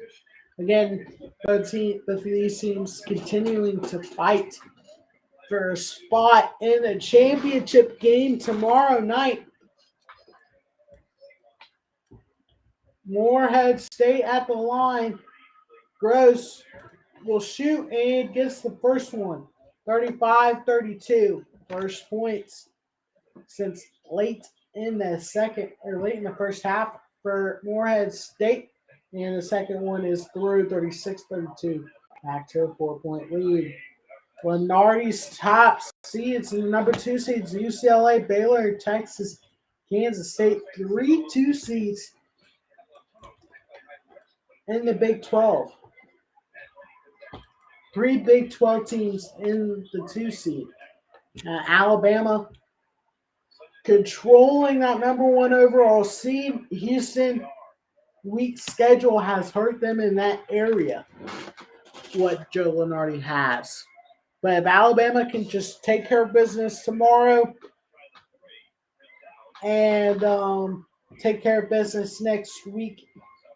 Again, both of these teams continuing to fight for a spot in the championship game tomorrow night. Morehead State at the line. Gross will shoot and gets the first one. 35-32. First points since late in the first half for Morehead State. And the second one is through 36-32. Back to a 4-point lead. Lenardi's top seeds, the number 2 seeds, UCLA, Baylor, Texas, Kansas State, 3 2 seeds in the Big 12. 3 Big 12 teams in the 2 seed. Alabama controlling that number 1 overall seed. Houston week schedule has hurt them in that area, what Joe Lunardi has. But if Alabama can just take care of business tomorrow and take care of business next week,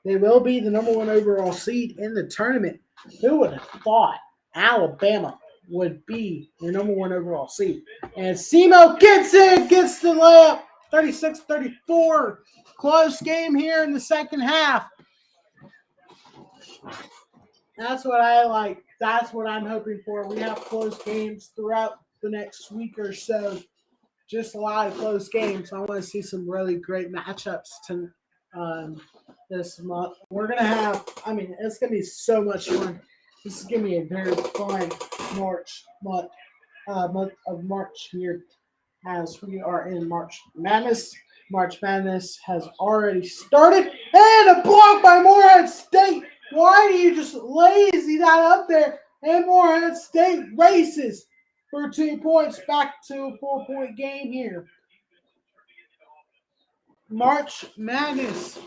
they will be the number one overall seed in the tournament. Who would have thought Alabama would be the number one overall seed? And SEMO gets in, gets the layup, 36-34. Close game here in the second half. That's what I like. That's what I'm hoping for. We have close games throughout the next week or so. Just a lot of close games. I want to see some really great matchups this month. We're going to have, it's going to be so much fun. This is going to be a very fun month of March here as we are in March Madness. March Madness has already started. And a block by Morehead State. Why do you just lazy that up there? And Morehead State races for 2 points back to a 4-point game here. March Madness.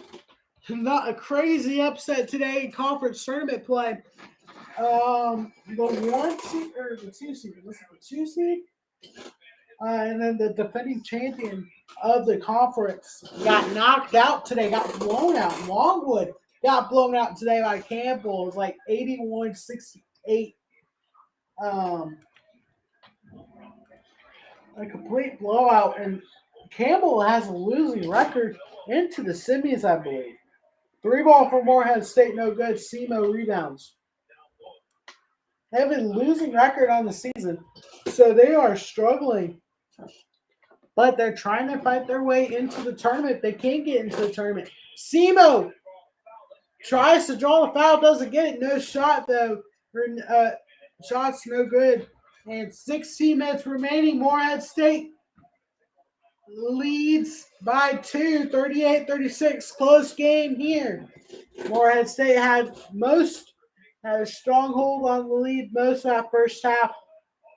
Not a crazy upset today in conference tournament play. The 1 seed or the 2 seed? Was it the 2 seed? And then the defending champion of the conference got knocked out today, got blown out. Longwood got blown out today by Campbell. It was like 81-68. A complete blowout. And Campbell has a losing record into the semis, I believe. 3 ball for Morehead State, no good. SEMO rebounds. They have a losing record on the season, so they are struggling. But they're trying to fight their way into the tournament. They can't get into the tournament. SEMO tries to draw the foul, doesn't get it. No shot, though. Shot's no good. And 16 minutes remaining. Morehead State leads by 2, 38-36. Close game here. Morehead State had a stronghold on the lead most of that first half.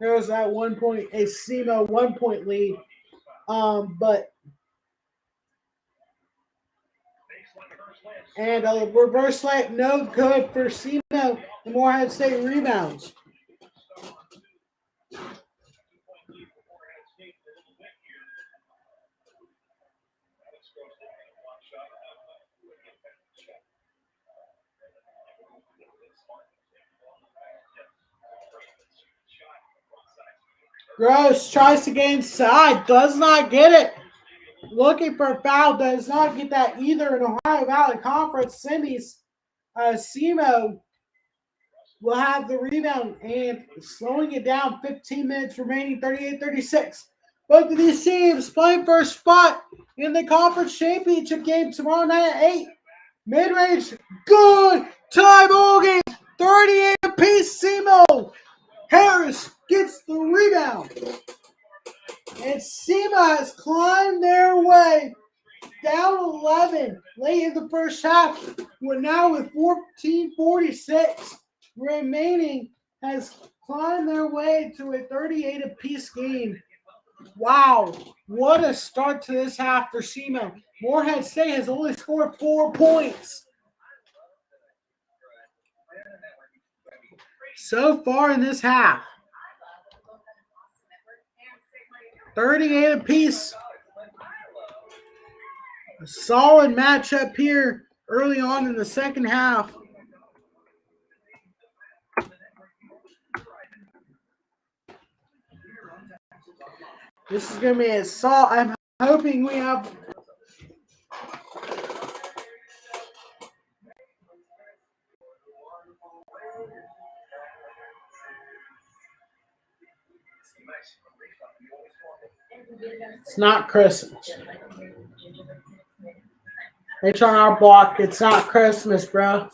There was that 1 point, a SEMO 1 point lead. But and a reverse layup, no good for SEMO. And Morehead State rebounds. Gross tries to get inside, does not get it. Looking for a foul, does not get that either in Ohio Valley Conference semis. SEMO will have the rebound and slowing it down. 15 minutes remaining, 38-36. Both of these teams playing for a spot in the conference championship game tomorrow night at 8. Mid-range, good tie ball game. 38 apiece. SEMO. Harris gets the rebound. And SEMO has climbed their way down 11 late in the first half. We're now with 14:46 remaining, has climbed their way to a 38 apiece game. Wow, what a start to this half for SEMO. Morehead State has only scored 4 points so far in this half. 38 apiece. A solid matchup here early on in the second half. This is going to be a solid. I'm hoping we have. It's not Christmas. It's on our block. It's not Christmas, bro.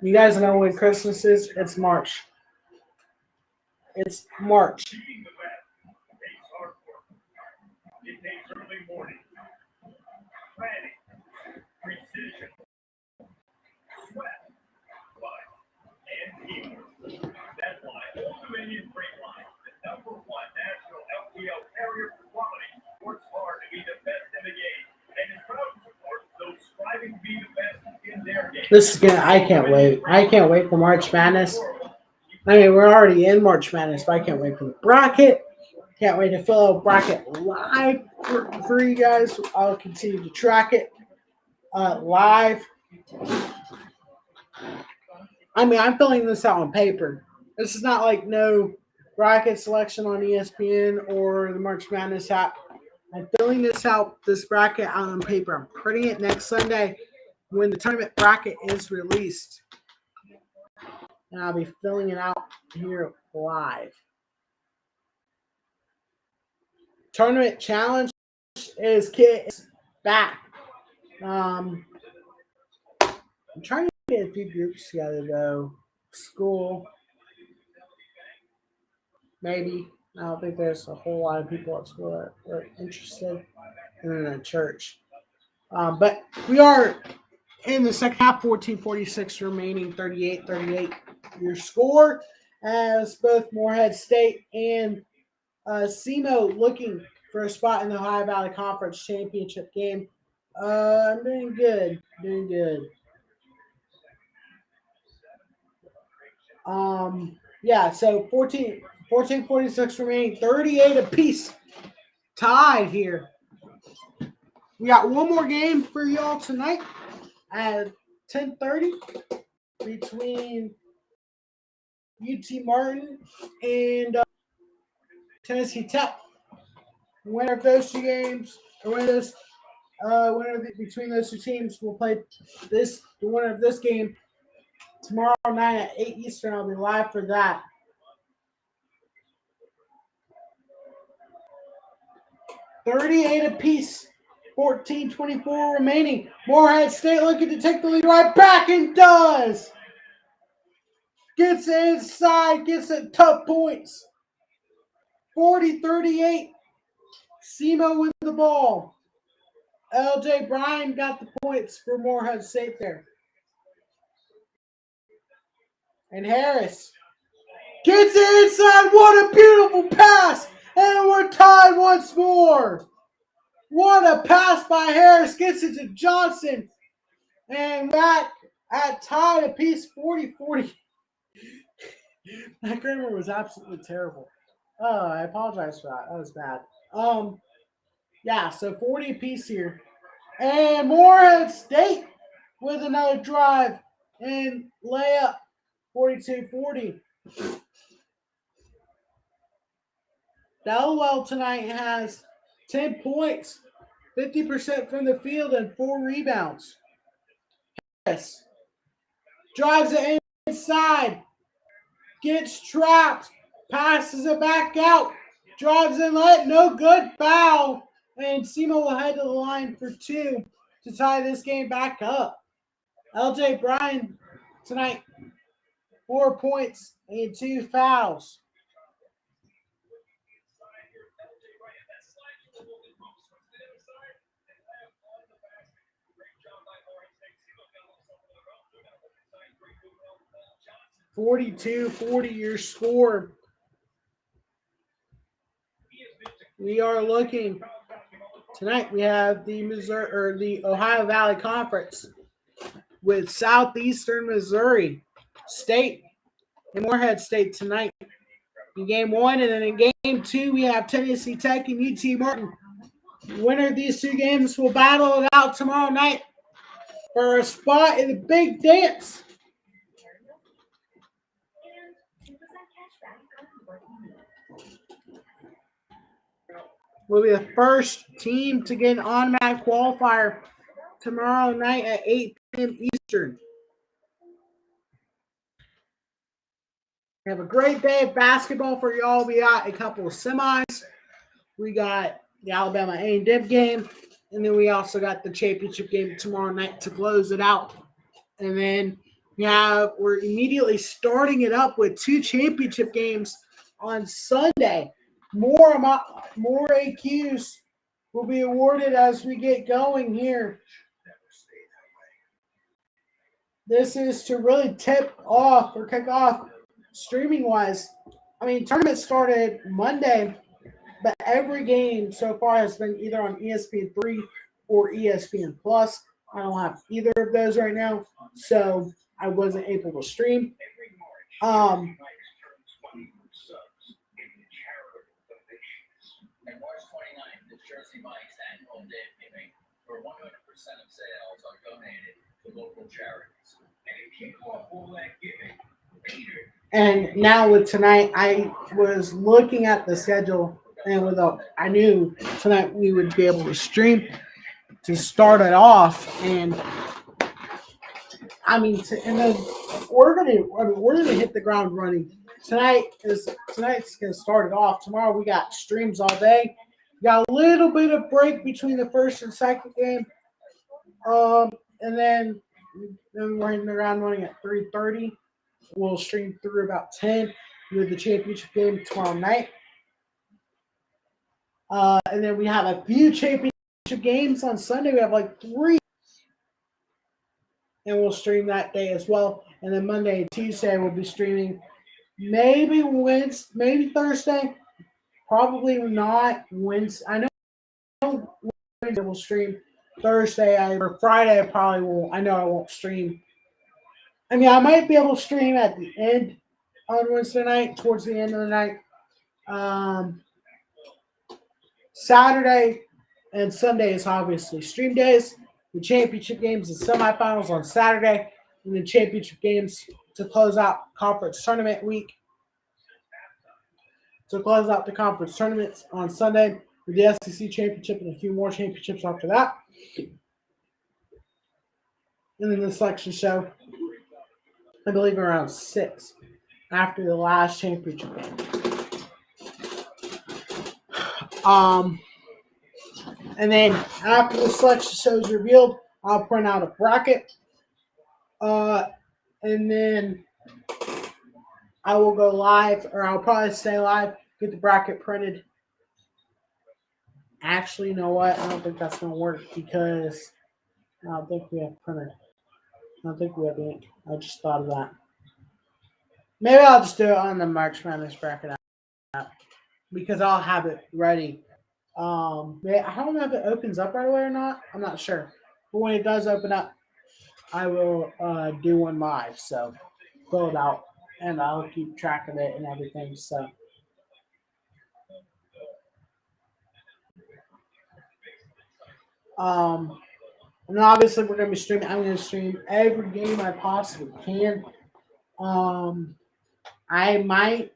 You guys know when Christmas is? It's March. It's March. I can't wait. I can't wait for March Madness. I mean, we're already in March Madness, but I can't wait for the bracket. Can't wait to fill out bracket live for you guys. I'll continue to track it live. I mean, I'm filling this out on paper. This is not like no bracket selection on ESPN or the March Madness app. I'm filling this bracket out on paper. I'm printing it next Sunday when the tournament bracket is released. And I'll be filling it out here live. Tournament challenge is back. I'm trying to get a few groups together though. School, maybe. I don't think there's a whole lot of people at school that are interested in the church. But we are in the second half, 14:46 remaining, 38-38. Your score as both Morehead State and SEMO looking for a spot in the Ohio Valley Conference Championship game. I'm doing good. Doing good. Yeah, so 14:46 remaining, 38 apiece. Tied here. We got one more game for y'all tonight at 10:30 between UT Martin and Tennessee Tech. Winner of those two games, or between those two teams, will play the winner of this game tomorrow night at 8 Eastern. I'll be live for that. 38 apiece, 14:24 remaining. Morehead State looking to take the lead right back and does. Gets it inside, gets it tough points. 40-38. SEMO with the ball. LJ Bryan got the points for Morehead State there. And Harris gets it inside. What a beautiful pass. And we're tied once more. What a pass by Harris. Gets it to Johnson. And that at tied apiece, 40-40. That grammar was absolutely terrible. Oh, I apologize for that. That was bad. Yeah, so 40 apiece here. And Morehead State with another drive and layup, 42-40. Delwell tonight has 10 points, 50% from the field, and 4 rebounds. Harris drives it inside, gets trapped, passes it back out, drives in, no good, foul, and SEMO will head to the line for 2 to tie this game back up. LJ Bryan tonight, 4 points and 2 fouls. $42-40 your score. We are looking tonight. We have the Ohio Valley Conference with Southeastern Missouri State and Morehead State tonight in game 1, and then in game 2 we have Tennessee Tech and UT Martin. The winner of these 2 games will battle it out tomorrow night for a spot in the big dance. Will be the first team to get an automatic qualifier tomorrow night at 8 p.m. Eastern. We have a great day of basketball for y'all. We got a couple of semis. We got the Alabama A&M game, and then we also got the championship game tomorrow night to close it out. And then we're immediately starting it up with 2 championship games on Sunday. More AQs will be awarded as we get going here. This is to really kick off streaming-wise. I mean, tournament started Monday, but every game so far has been either on ESPN3 or ESPN Plus. I don't have either of those right now, so I wasn't able to stream. Um, and now with tonight, I was looking at the schedule, and I knew tonight we would be able to stream to start it off, and and then we're gonna hit the ground running. Tonight's gonna start it off. Tomorrow we got streams all day. We got a little bit of break between the first and second game. And then we're hitting the ground running at 3:30. We'll stream through about 10 with the championship game tomorrow night. And then we have a few championship games on Sunday. We have like 3, and we'll stream that day as well. And then Monday and Tuesday we'll be streaming. Maybe Wednesday, maybe Thursday. Probably not Wednesday. I know Wednesday will stream. Thursday or Friday I probably won't. I know I won't stream. I mean, I might be able to stream at the end on Wednesday night, towards the end of the night. Saturday and Sunday is obviously stream days. The championship games and semifinals on Saturday, and the championship games to close out conference tournament week. To close out the conference tournaments on Sunday with the SEC championship and a few more championships after that. And then the selection show, I believe around 6 after the last championship game. And then after the selection show is revealed, I'll print out a bracket. And then I will go live, or I'll probably stay live, get the bracket printed. Actually, you know what? I don't think that's going to work because I don't think we have printer. I don't think we have ink. I just thought of that. Maybe I'll just do it on the March Madness bracket app because I'll have it ready. I don't know if it opens up right away or not. I'm not sure. But when it does open up, I will do one live. So fill it out, and I'll keep track of it and everything. So. And obviously we're going to be streaming. I'm going to stream every game I possibly can. I might,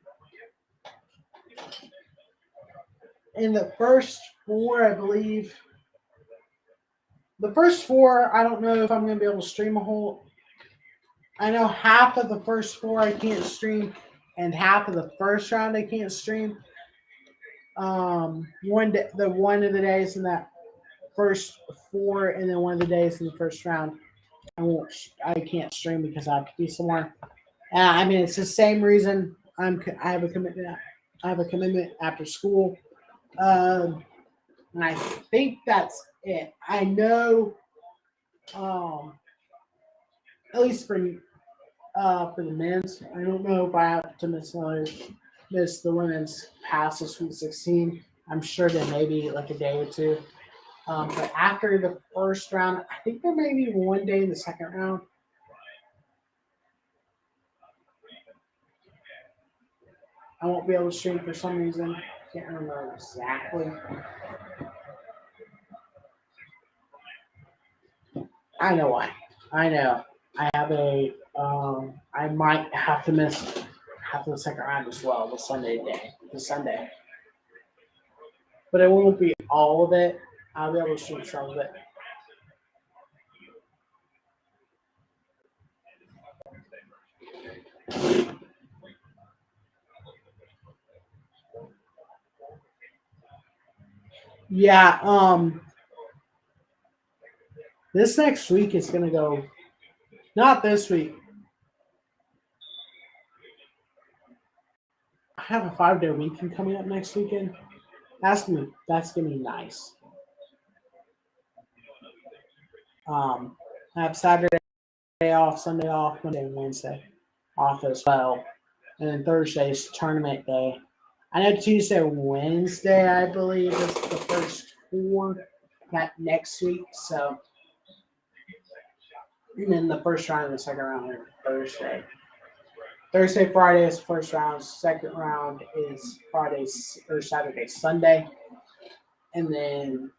in the first 4, I believe. The first 4, I don't know if I'm going to be able to stream a whole. I know half of the first 4 I can't stream, and half of the first round I can't stream. One of the days in that first 4, and then one of the days in the first round, I can't stream because I have to be somewhere. It's the same reason I have a commitment. I have a commitment after school, and I think that's it. I know, at least for the men's, I don't know if I have to miss the women's past the Sweet 16. I'm sure there may be like a day or two. But after the first round, I think there may be one day in the second round. I won't be able to stream for some reason. Can't remember exactly. I know why. I know. I have I might have to miss half of the second round as well, the Sunday. But it won't be all of it. I'll be able to stream some of it. Yeah, this next week is gonna go. Not this week. I have a 5-day weekend coming up next weekend. That's gonna be nice. I have Saturday off, Sunday off, Monday and Wednesday off as well, and then Thursday's tournament day. I know Tuesday, Wednesday, I believe is the first 4 that next week. So And then the first round and the second round are Thursday. Thursday, Friday is first round. Second round is Friday or Saturday, Sunday. And then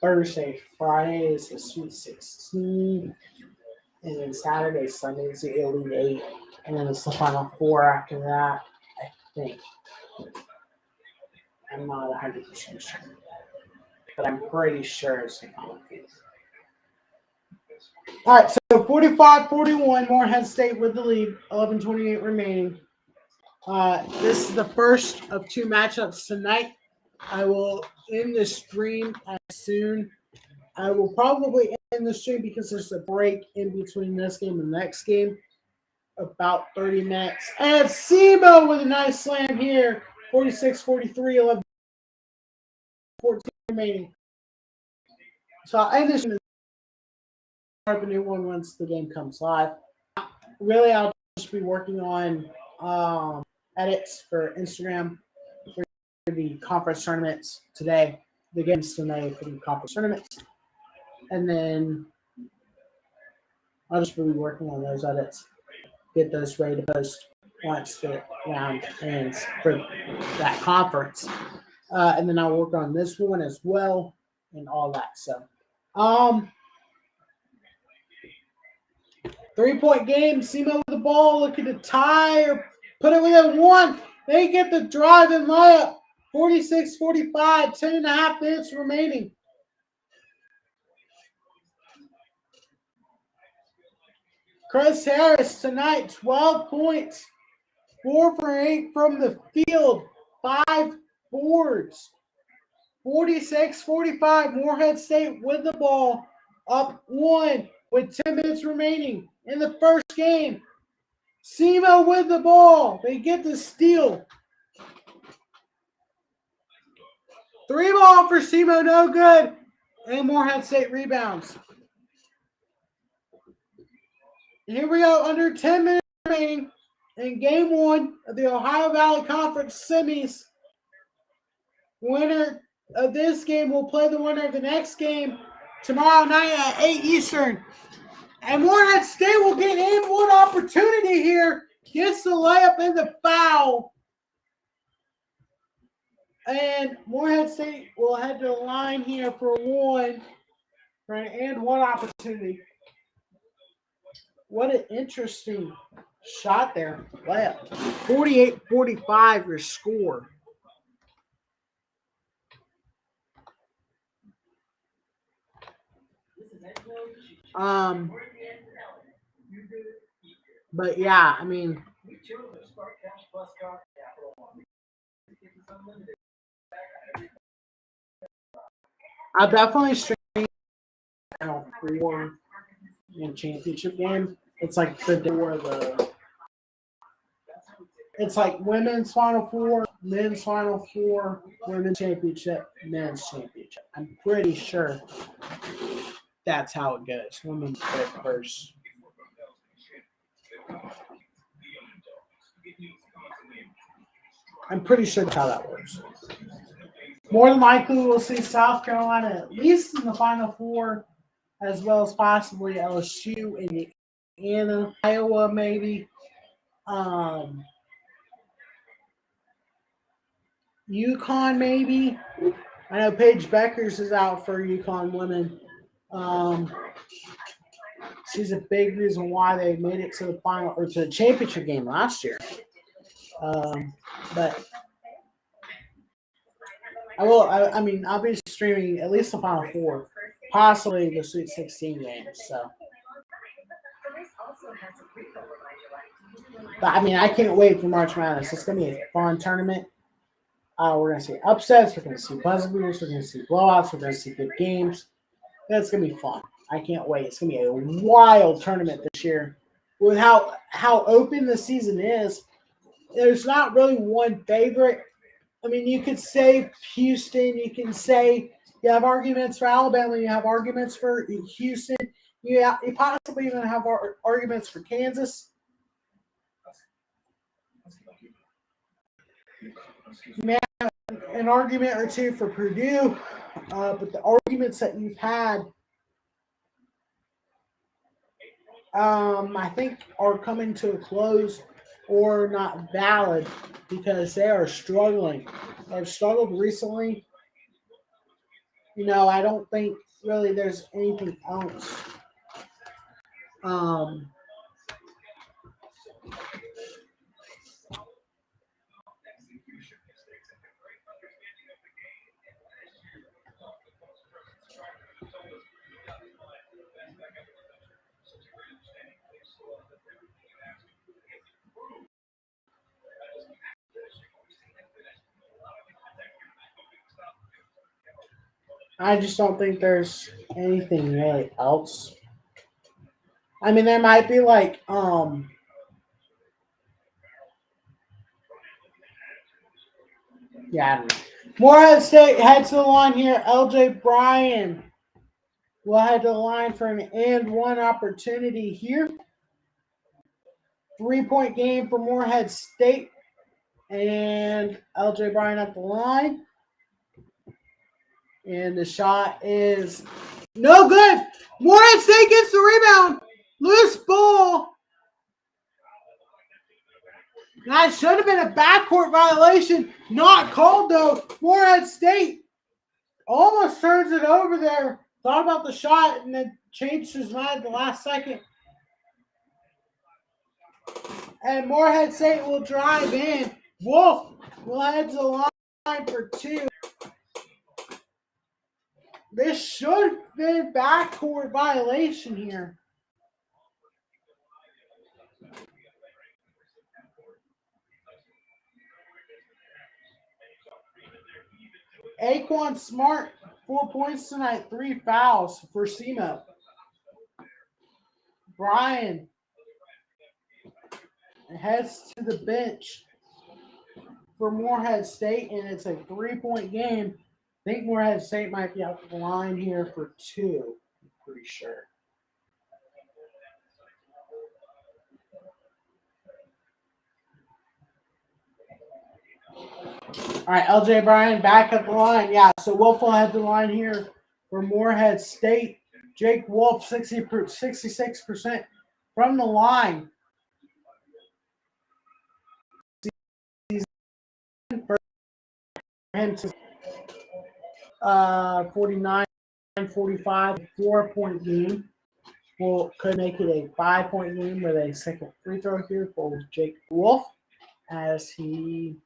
Thursday, Friday is the Sweet 16. And then Saturday, Sunday is the Elite 8. And then it's the Final Four after that, I think. I'm not 100% sure. But I'm pretty sure it's the Final Four. All right, so 45-41, Morehead State with the lead, 11:28 remaining. This is the first of two matchups tonight. I will end the stream as soon. I will probably end the stream because there's a break in between this game and the next game, about 30 minutes. And SEMO with a nice slam here, 46-43, 11-14 remaining. So I'll end this stream and start a new one once the game comes live. Really, I'll just be working on edits for Instagram for the conference tournaments today, the games tonight for the conference tournaments. And then I'll just be working on those edits, get those ready to post once the round ends for that conference. And then I'll work on this one as well and all that. So, 3-point game. SEMO with the ball, looking to tie or put it within one. They get the drive and layup. 46-45, 10.5 minutes remaining. Chris Harris tonight, 12 points, 4 for 8 from the field, 5 boards. 46-45, Morehead State with the ball, up 1 with 10 minutes remaining in the first game. SEMO with the ball. They get the steal. 3 ball for SEMO, no good. And Morehead State rebounds. Here we go, under 10 minutes remaining in game 1 of the Ohio Valley Conference semis. Winner of this game will play the winner of the next game tomorrow night at 8 Eastern. And Morehead State will get in one opportunity here. Gets the layup and the foul. And Morehead State will head to the line here for one. Right, and one opportunity. What an interesting shot there. Layup. 48-45 your score. But yeah, I mean, I'll definitely stream Final Four in championship game. It's like it's like women's Final Four, men's Final Four, women's championship, men's championship. I'm pretty sure that's how it goes. Women play first. I'm pretty sure that's how that works. More than likely, we'll see South Carolina at least in the Final Four, as well as possibly LSU, Indiana, Iowa, maybe. UConn, maybe. I know Paige Beckers is out for UConn women. She's a big reason why they made it to the final or to the championship game last year. But I'll be streaming at least the Final Four, possibly the Sweet 16 games. So, but I can't wait for March Madness. It's gonna be a fun tournament. We're gonna see upsets. We're gonna see buzzer beaters. We're gonna see blowouts. We're gonna see good games. That's gonna be fun. I can't wait. It's gonna be a wild tournament this year. With how open the season is, there's not really one favorite. I mean, you could say Houston. You can say you have arguments for Alabama. You have arguments for Houston. You possibly even have arguments for Kansas. You may have an argument or two for Purdue, but the arguments that you've had I think are coming to a close or not valid because they are struggling. They've struggled recently. I don't think really there's anything else. Um, I just don't think there's anything really else. I mean, there might be like, yeah, I don't know. Morehead State heads to the line here. LJ Bryan will head to the line for an and one opportunity here. 3-point game for Morehead State. And LJ Bryan at the line. And the shot is no good. Morehead State gets the rebound. Loose ball. That should have been a backcourt violation. Not called, though. Morehead State almost turns it over there. Thought about the shot and then changed his mind at the last second. And Morehead State will drive in. Wolf will head to the line for two. This should have been backcourt violation here. Aquan Smart, 4 points tonight, 3 fouls for SEMO. Bryan heads to the bench for Morehead State, and it's a 3-point game. I think Morehead State might be out the line here for two. I'm pretty sure. All right, LJ Bryan back at the line. Yeah, so Wolf will head the line here for Morehead State. Jake Wolf, 66% from the line. For him to 49, 45, 4-point game. Could make it a 5-point game with a second free throw here for Jake Wolf as he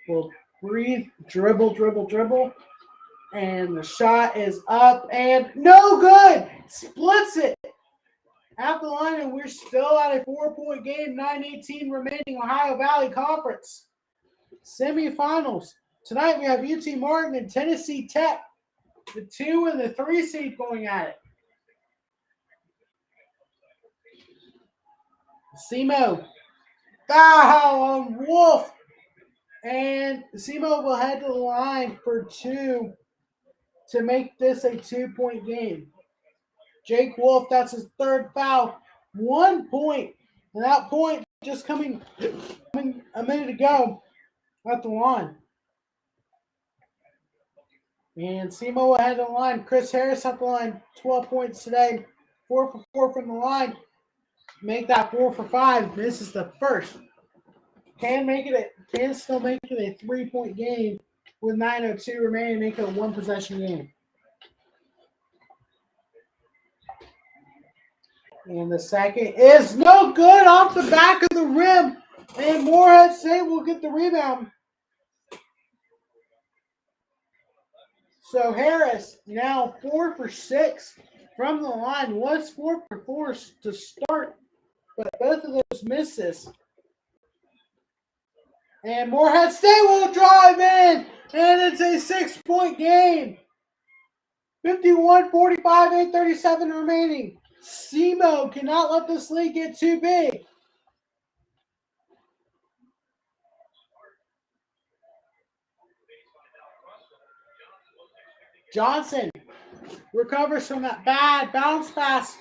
will breathe, dribble, and the shot is up and no good. Splits it at the line, and we're still at a 4-point game. 9:18 remaining. Ohio Valley Conference Semifinals. Tonight we have UT Martin and Tennessee Tech, the 2 and the 3 seed going at it. SEMO foul on Wolf. And SEMO will head to the line for two to make this a 2-point game. Jake Wolf, that's his third foul. 1 point. And that point just coming a minute ago at the line. And SEMO will head to the line. Chris Harris at the line. 12 points today. 4 for 4 from the line. Make that 4 for 5. This is the first. Can still make it a 3-point game with 9:02 remaining, make it a 1-possession game. And the second is no good off the back of the rim. And Morehead State will get the rebound. So Harris now 4 for 6 from the line. Was 4 for 4 to start, but both of those misses. And Morehead State will drive in, and it's a 6-point game. 51-45, 8:37 remaining. SEMO cannot let this lead get too big. Johnson recovers from that bad bounce pass.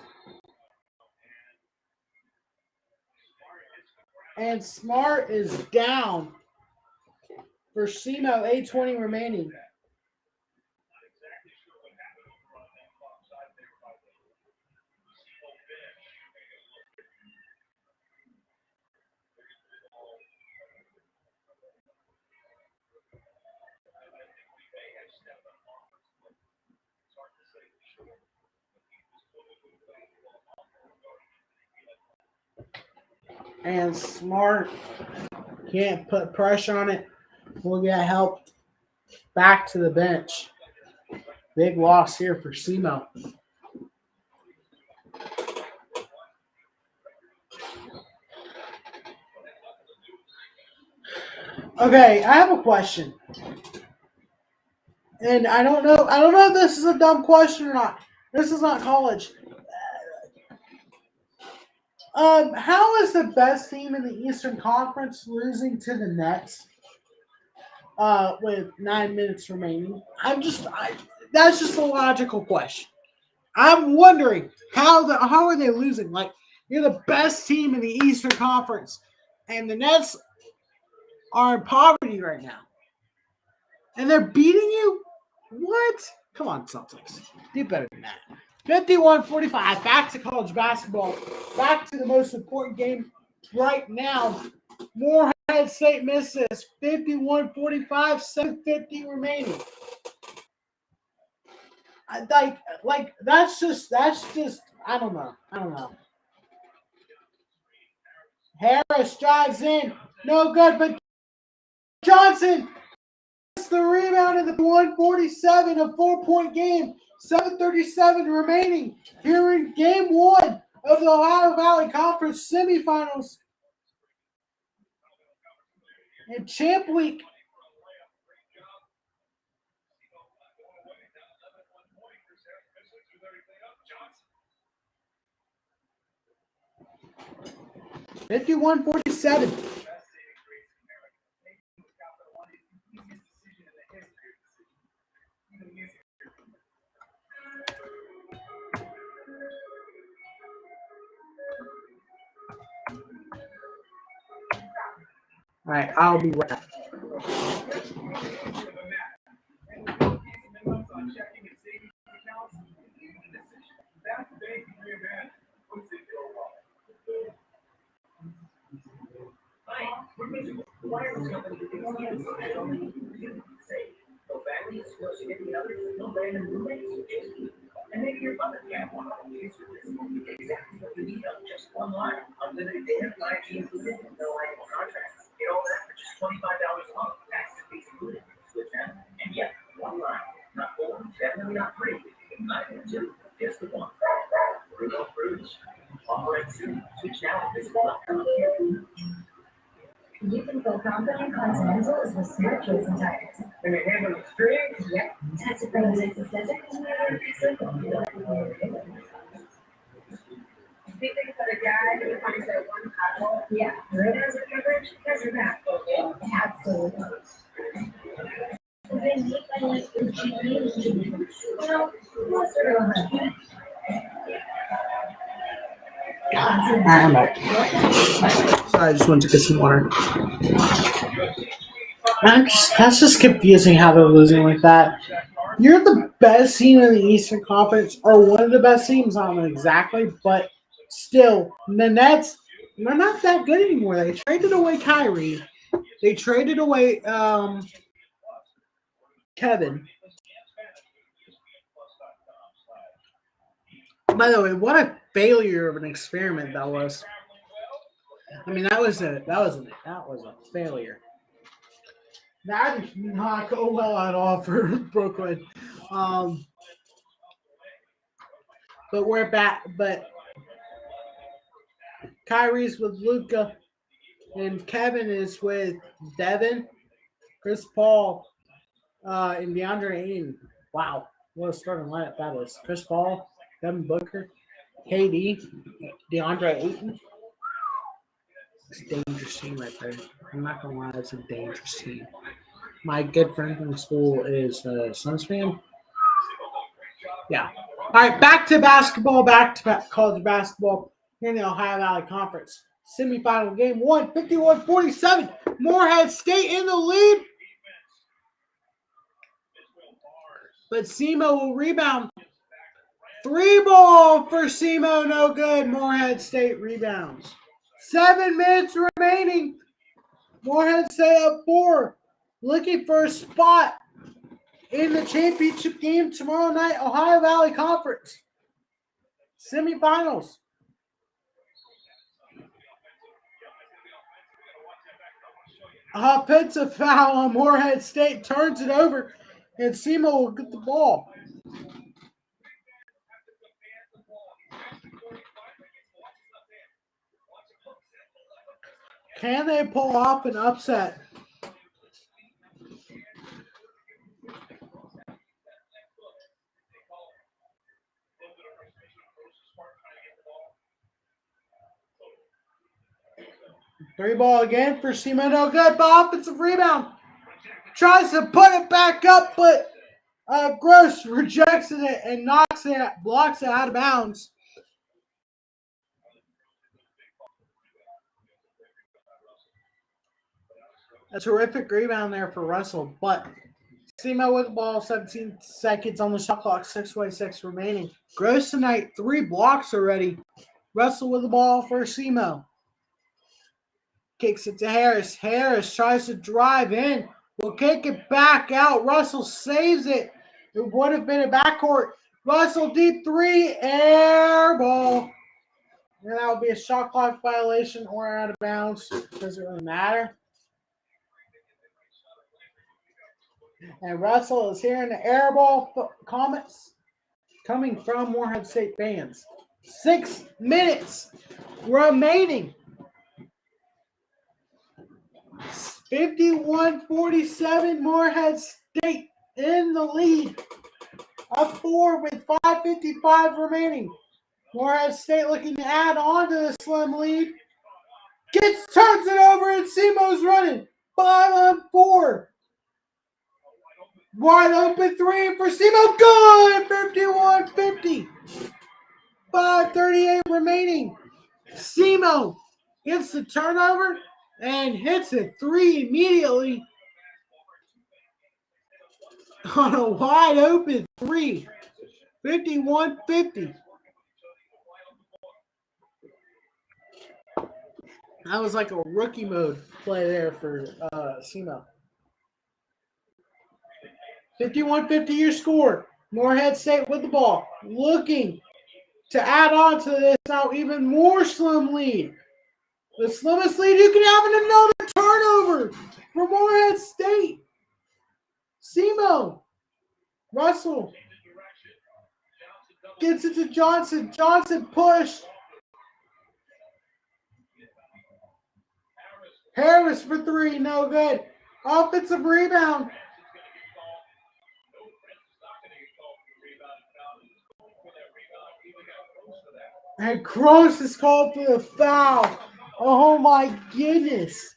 And Smart is down for SEMO, 8:20 remaining. And Smart can't put pressure on it. We'll get help back to the bench. Big loss here for SEMO. Okay, I have a question. And I don't know if this is a dumb question or not. This is not college. How is the best team in the Eastern Conference losing to the Nets? With 9 minutes remaining. That's just a logical question. I'm wondering how are they losing? Like, you're the best team in the Eastern Conference, and the Nets are in poverty right now, and they're beating you. What? Come on, Celtics. Do better than that. 51-45. Back to college basketball. Back to the most important game right now. Morehead State misses. 51-45. 7:50 remaining. That's just I don't know. Harris drives in, no good, but Johnson gets the rebound in the 147, a 4-point game, 7:37 remaining. Here in game 1 of the Ohio Valley Conference Semifinals and Champ Week. $51-47. All right, I'll be right back. And maybe your mother can't want to use this. Exactly what you need on just one line. Unlimited data, 5G included, and no annual contracts. Get all that for just $25 a month. Taxes fees included. Switch them. And yeah, one line. Not four, definitely not three. Not even two. Just the one. Bruno Cruz. Offer it soon. Switch now. Visible.com. You can feel confident Continental is the smart choice in tires. And they handle experience? Yep. Tested for the Texas desert. Simple. Do you think for the guy who finds that one pothole? Yeah. Right as a coverage, has your back. Okay. Absolutely. Then he finally well, let's sort of I'm back. Sorry, I just went to get some water. That's just confusing how they're losing like that. You're the best team in the Eastern Conference, or one of the best teams. I don't know exactly, but still, the Nets, they're not that good anymore. They traded away Kyrie. They traded away Kevin. By the way, what a failure of an experiment that was. I mean, that was a failure. That did not go well at all for Brooklyn. But we're back. But Kyrie's with Luka, and Kevin is with Devin, Chris Paul, and DeAndre Ayton. Wow, what a starting lineup that is. Chris Paul, Devin Booker, KD, DeAndre Ayton. It's a dangerous team right there. I'm not gonna lie, it's a dangerous team. My good friend from school is a Suns fan. Yeah. All right, back to basketball. Back to college basketball here in the Ohio Valley Conference. Semifinal game 1, 51-47. Morehead State in the lead. But SEMO will rebound. 3 ball for SEMO, no good. Morehead State rebounds. 7 minutes remaining. Morehead State up 4. Looking for a spot in the championship game tomorrow night, Ohio Valley Conference Semifinals. Offensive foul on Morehead State, turns it over, and Semo will get the ball. Can they pull off an upset? Three ball again for Semo, no good, but offensive rebound. Tries to put it back up, but Gross rejects it and blocks it out of bounds. A terrific rebound there for Russell, but Semo with the ball, 17 seconds on the shot clock, 6:26 remaining. Gross tonight, 3 blocks already. Russell with the ball for Semo. Kicks it to Harris. Harris tries to drive in. Will kick it back out. Russell saves it. It would have been a backcourt. Russell deep 3, air ball. And that would be a shot clock violation or out of bounds. Doesn't really matter. And Russell is hearing the air ball comments coming from Morehead State fans. 6 minutes remaining. 51-47, Morehead State in the lead. Up 4 with 5:55 remaining. Morehead State looking to add on to the slim lead. Turns it over, and Semo's running. 5-on-4. Wide open 3 for Semo. Good! 51-50. 5:38 remaining. Semo gets the turnover and hits a 3 immediately on a wide open 3. 51-50. That was like a rookie mode play there for Semo. 51-50 your score. Morehead State with the ball. Looking to add on to this now even more slim lead. The slimmest lead you can have in another turnover for Morehead State. Semo. Russell gets it to Johnson. Johnson pushed. Harris for 3, no good. Offensive rebound. And Gross is called for the foul. Oh my goodness.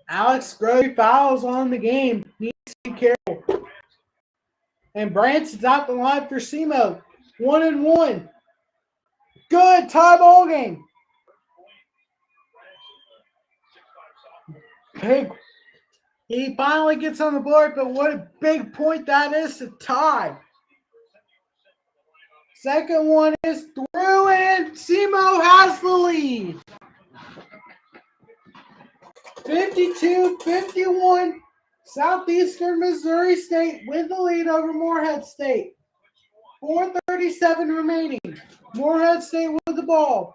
Alex Gross fouls on the game. Needs to be careful. And Branson's out the line for Semo. 1-1. Good tie ball game. Big. He finally gets on the board, but what a big point that is to tie. Second one is through, and Semo has the lead. 52-51. Southeastern Missouri State with the lead over Morehead State. 4:37 remaining. Morehead State with the ball.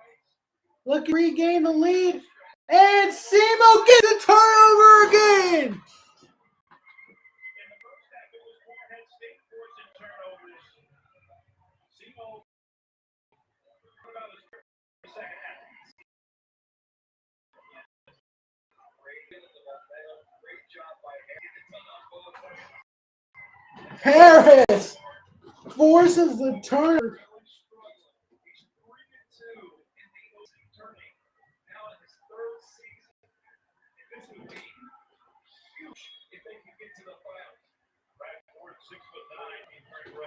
Looking to regain the lead. And Semo gets a turnover again. Harris forces the turn.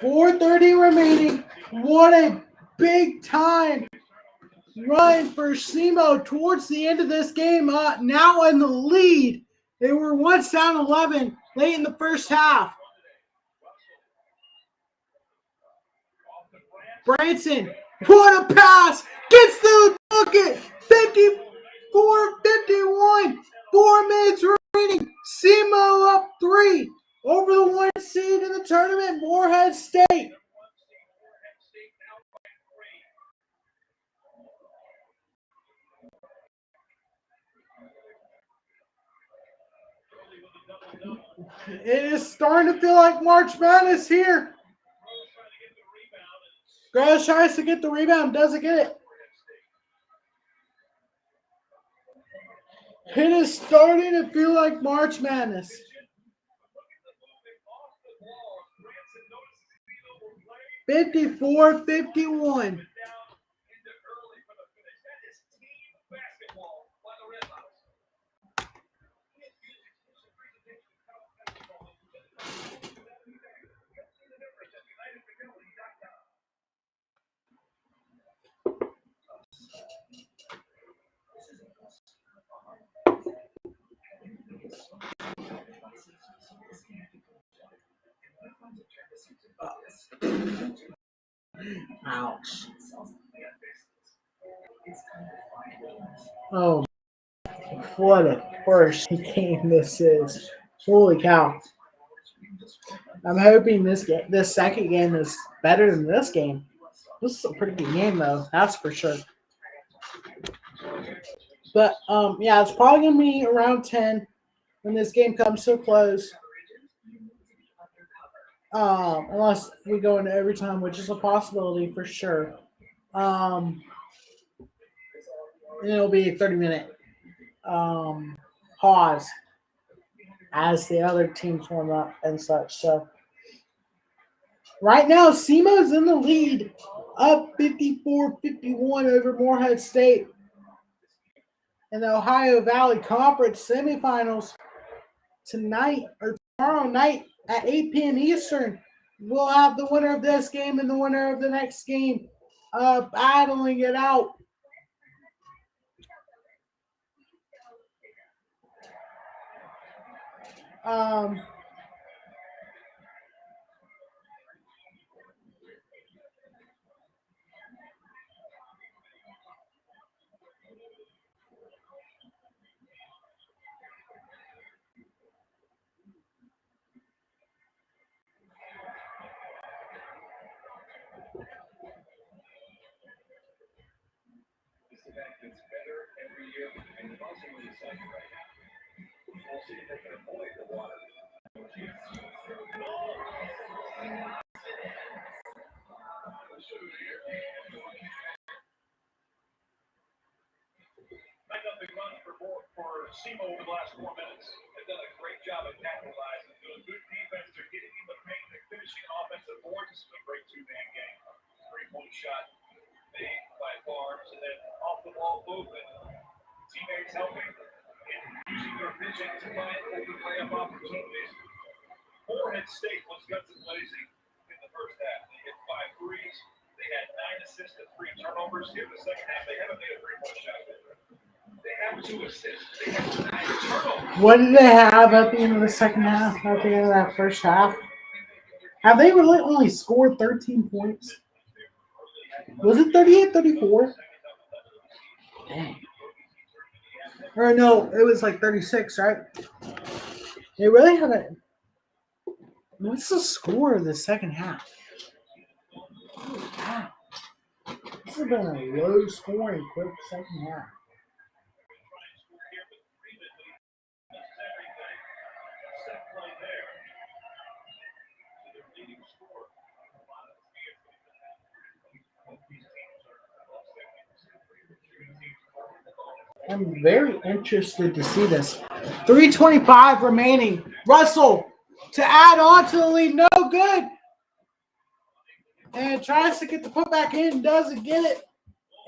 .430 remaining. What a big time run for Semo towards the end of this game. Now in the lead. They were once down 11 late in the first half. Branson, what a pass! Gets the bucket! 54-51. 4 minutes remaining. SEMO up 3 over the 1 seed in the tournament, Morehead State. It is starting to feel like March Madness here. Gross tries to get the rebound, doesn't get it. It is starting to feel like March Madness. (54-51). Ouch. Oh, what a first game this is. Holy cow. I'm hoping this second game is better than this game. This is a pretty good game though, that's for sure. But yeah, it's probably gonna be around 10 when this game comes to a close. Unless we go into overtime, which is a possibility for sure. And it'll be a 30-minute pause as the other teams warm up and such. So right now, SEMO's in the lead, up 54-51 over Morehead State in the Ohio Valley Conference semifinals tonight or tomorrow night at 8 p.m. Eastern. We'll have the winner of this game and the winner of the next game battling it out. For SEMO over the last 4 minutes, they've done a great job of capitalizing, doing good defense. They're getting in the paint, they're finishing offensive boards. This is a great two-man game. 3-point shot made by Barnes, and then off the ball movement. Teammates helping and using their vision to find open layup opportunities. Morehead State was guns and blazing in the first half. They hit 5 threes. They had 9 assists and 3 turnovers. Here in the second half, they haven't made a 3-point shot. They have 2 assists. They have 9 turnovers. What did they have at the end of the second half? At the end of that first half? Have they really only scored 13 points? Was it 38-34? Dang. Or no, it was like 36, right? They really haven't. What's the score of the second half? Wow. This has been a low scoring quick second half. I'm very interested to see this. 3:25 remaining. Russell to add on to the lead. No good. And tries to get the putback in. Doesn't get it.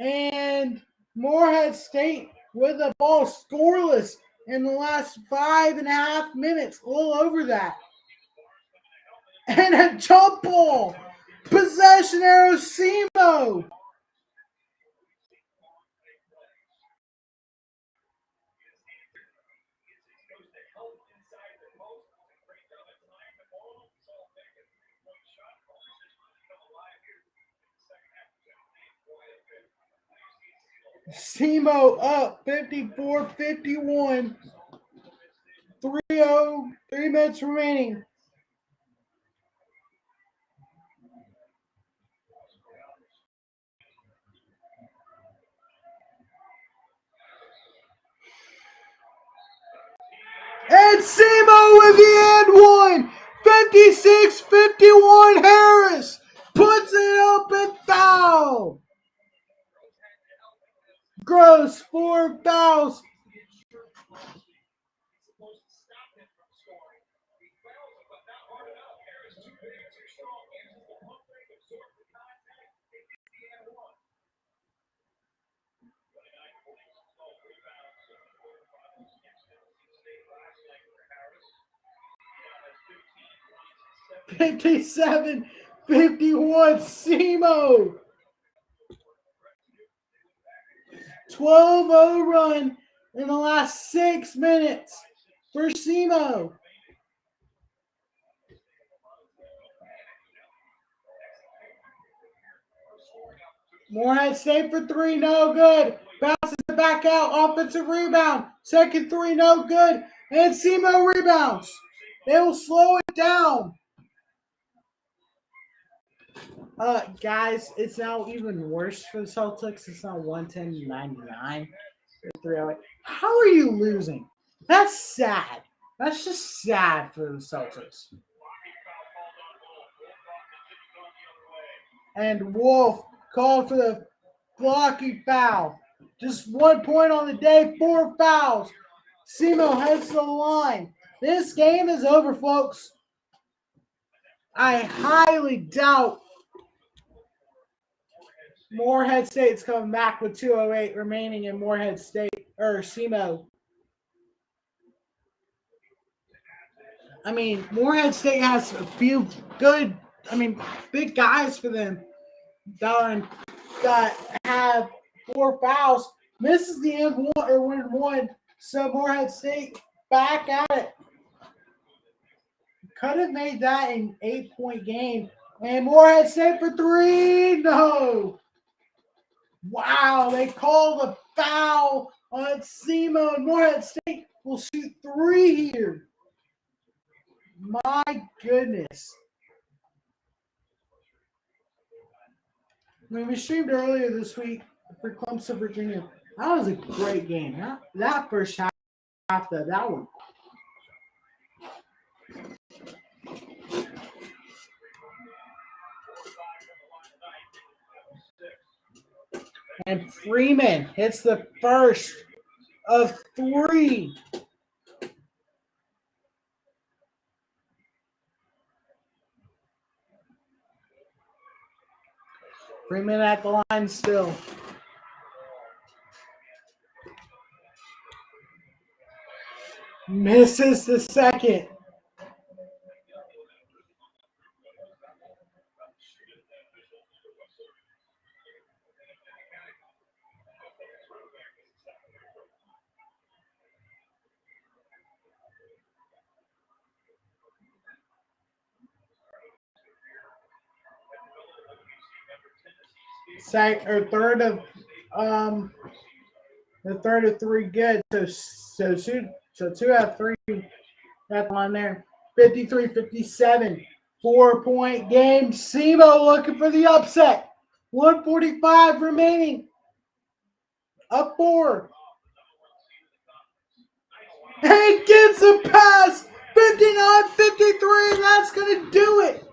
And Morehead State with the ball scoreless in the last 5.5 minutes. A little over that. And a jump ball. Possession arrow SEMO. Semo up 54-51. 3 minutes remaining. And Semo with the end one. 56-51. Harris puts it up and foul. Gross 4 fouls. $57-51 Semo. 12-0 run in the last 6 minutes for Semo. Morehead State for 3, no good. Bounces it back out, offensive rebound. Second 3, no good. And Semo rebounds. They will slow it down. Guys, it's now even worse for the Celtics. It's now 110-99. 308. How are you losing? That's sad. That's just sad for the Celtics. And Wolf called for the blocking foul. Just 1 point on the day, 4 fouls. Semo heads to the line. This game is over, folks. I highly doubt Morehead State's coming back with 2:08 remaining in Morehead State or Semo. I mean, Morehead State has a few good, big guys for them that have 4 fouls. Misses the end one or 1-1. So Morehead State back at it. Could have made that an 8-point game. And Morehead State for 3. No. Wow, they called a foul on Semo, and Morehead State will shoot 3 here. My goodness. We streamed earlier this week for Clemson, Virginia. That was a great game. That first half, that one. And Freeman hits the first of 3. Freeman at the line still. Misses the second. Third of 3 good. So 2 out of 3 at the line there. 53-57. 4-point game. Semo looking for the upset. 1:45 remaining. Up 4. And gets a pass. 59-53. That's going to do it.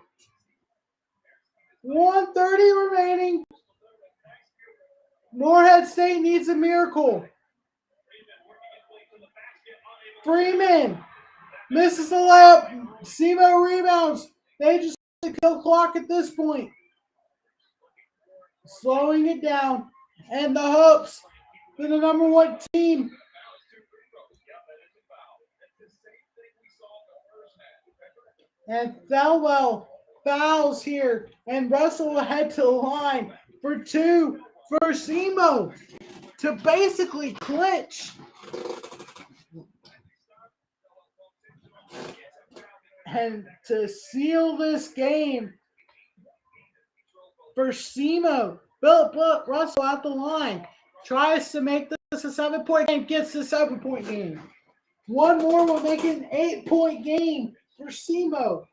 1:30 remaining. Morehead State needs a miracle. Freeman misses the layup. Semo rebounds. They just kill clock at this point. Slowing it down. And the hopes for the number 1 team. And Thelwell fouls here. And Russell will head to the line for 2 for Semo to basically clinch. And to seal this game for Semo, Russell out the line. tries to make this a 7-point game, gets the 7-point game. One more will make it an 8-point game for SEMO.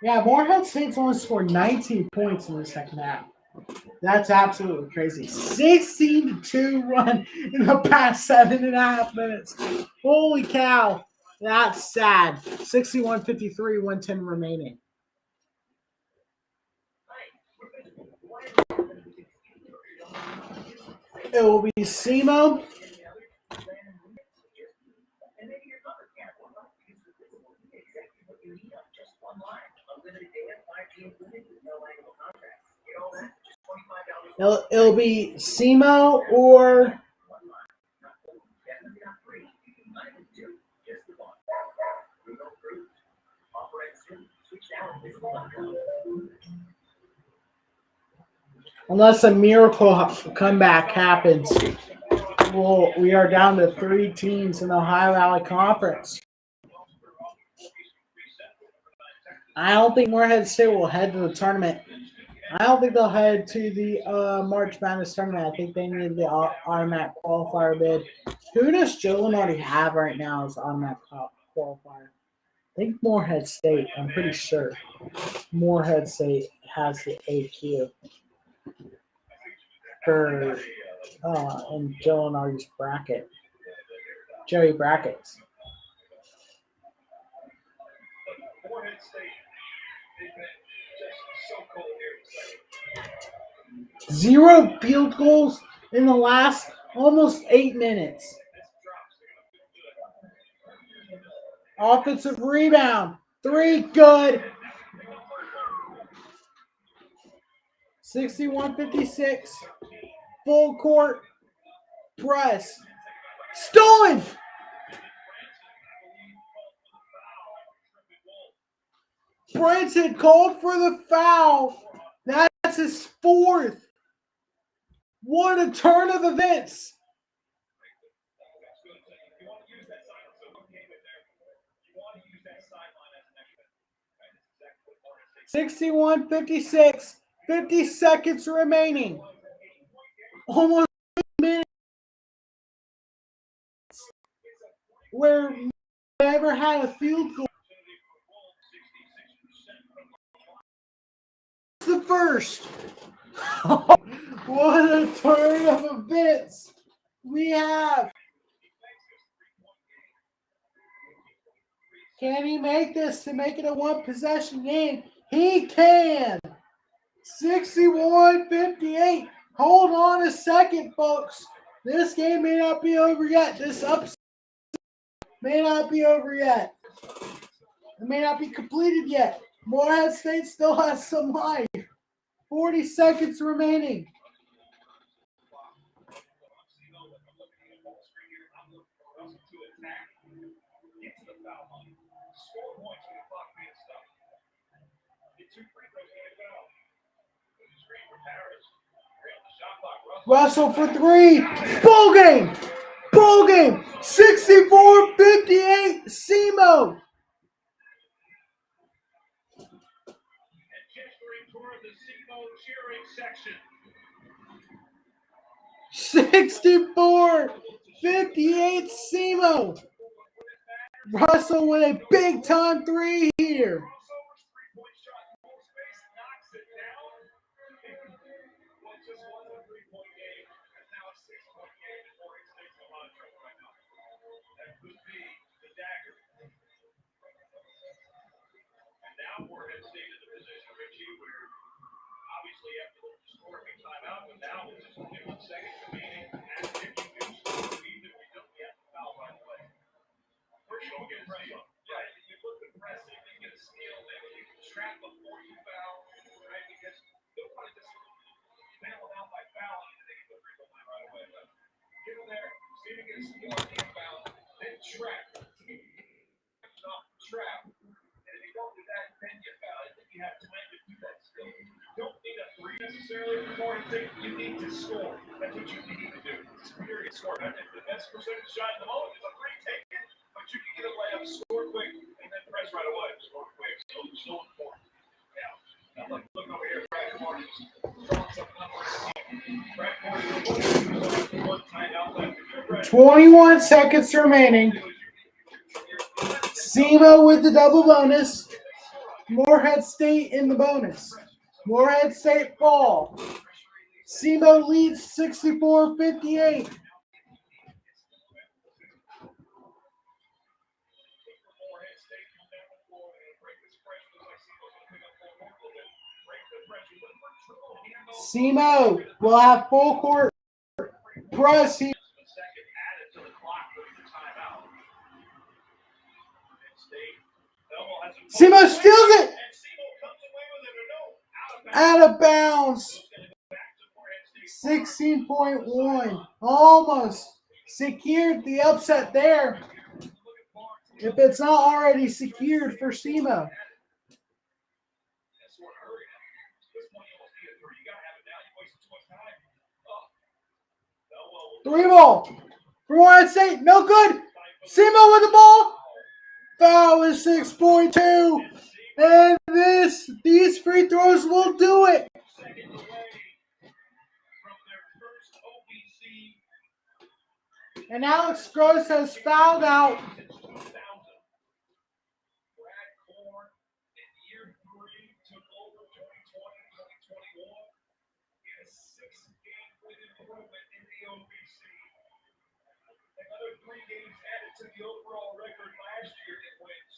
Yeah, Morehead State's only scored 19 points in the second half. That's absolutely crazy. 16-2 run in the past 7.5 minutes. Holy cow. That's sad. 61-53, 110 remaining. It will be SEMO. It'll be SEMO or unless a miracle comeback happens. We are down to 3 teams in the Ohio Valley Conference. I don't think Morehead State will head to the tournament. I don't think they'll head to the March Madness tournament. I think they need the automatic qualifier bid. Who does Jolin already have right now as automatic qualifier? I think Morehead State. I'm pretty sure Morehead State has the AQ for in Jolin already's bracket. Joey brackets. 0 field goals in the last almost 8 minutes. Offensive rebound. 3 good. 61-56. Full court press. Stolen. Branson called for the foul. That's his 4th. What a turn of events. (61-56). 50 seconds remaining. Almost a minute. Where never had a field goal. The first. What a turn of events we have. Can he make this to make it a 1-possession game? He can. 61-58. Hold on a second, folks. This game may not be over yet. This upset may not be over yet. It may not be completed yet. Morehead State still has some life. 40 seconds remaining. Russell for 3. Ball game. Ball game. 64-58. SEMO. (64-58) SEMO. Russell with a big time 3 here. don't need a three necessarily for Morehead State. You need to score. That's what you need to do. Period. Score. The best percentage shot in the moment is a three, take it, but you can get a layup, score quick, and then press right away. Score quick. So important. Yeah. Now look over here, Brad Morris. Throwing something up on his team. Brad Morris, one timeout left. 21 seconds remaining. SEMO with the double bonus. Morehead State in the bonus. Morehead State ball. SEMO leads 64-58. SEMO will have full court press. SEMO steals it. Out of bounds. 16.1. Almost secured the upset there. If it's not already secured for SEMO. 3 ball for Morehead State. No good. SEMO with the ball. Foul is 6.2. And these free throws will do it. And Alex Gross has fouled out. Another 3 games added to the overall record last year in wins.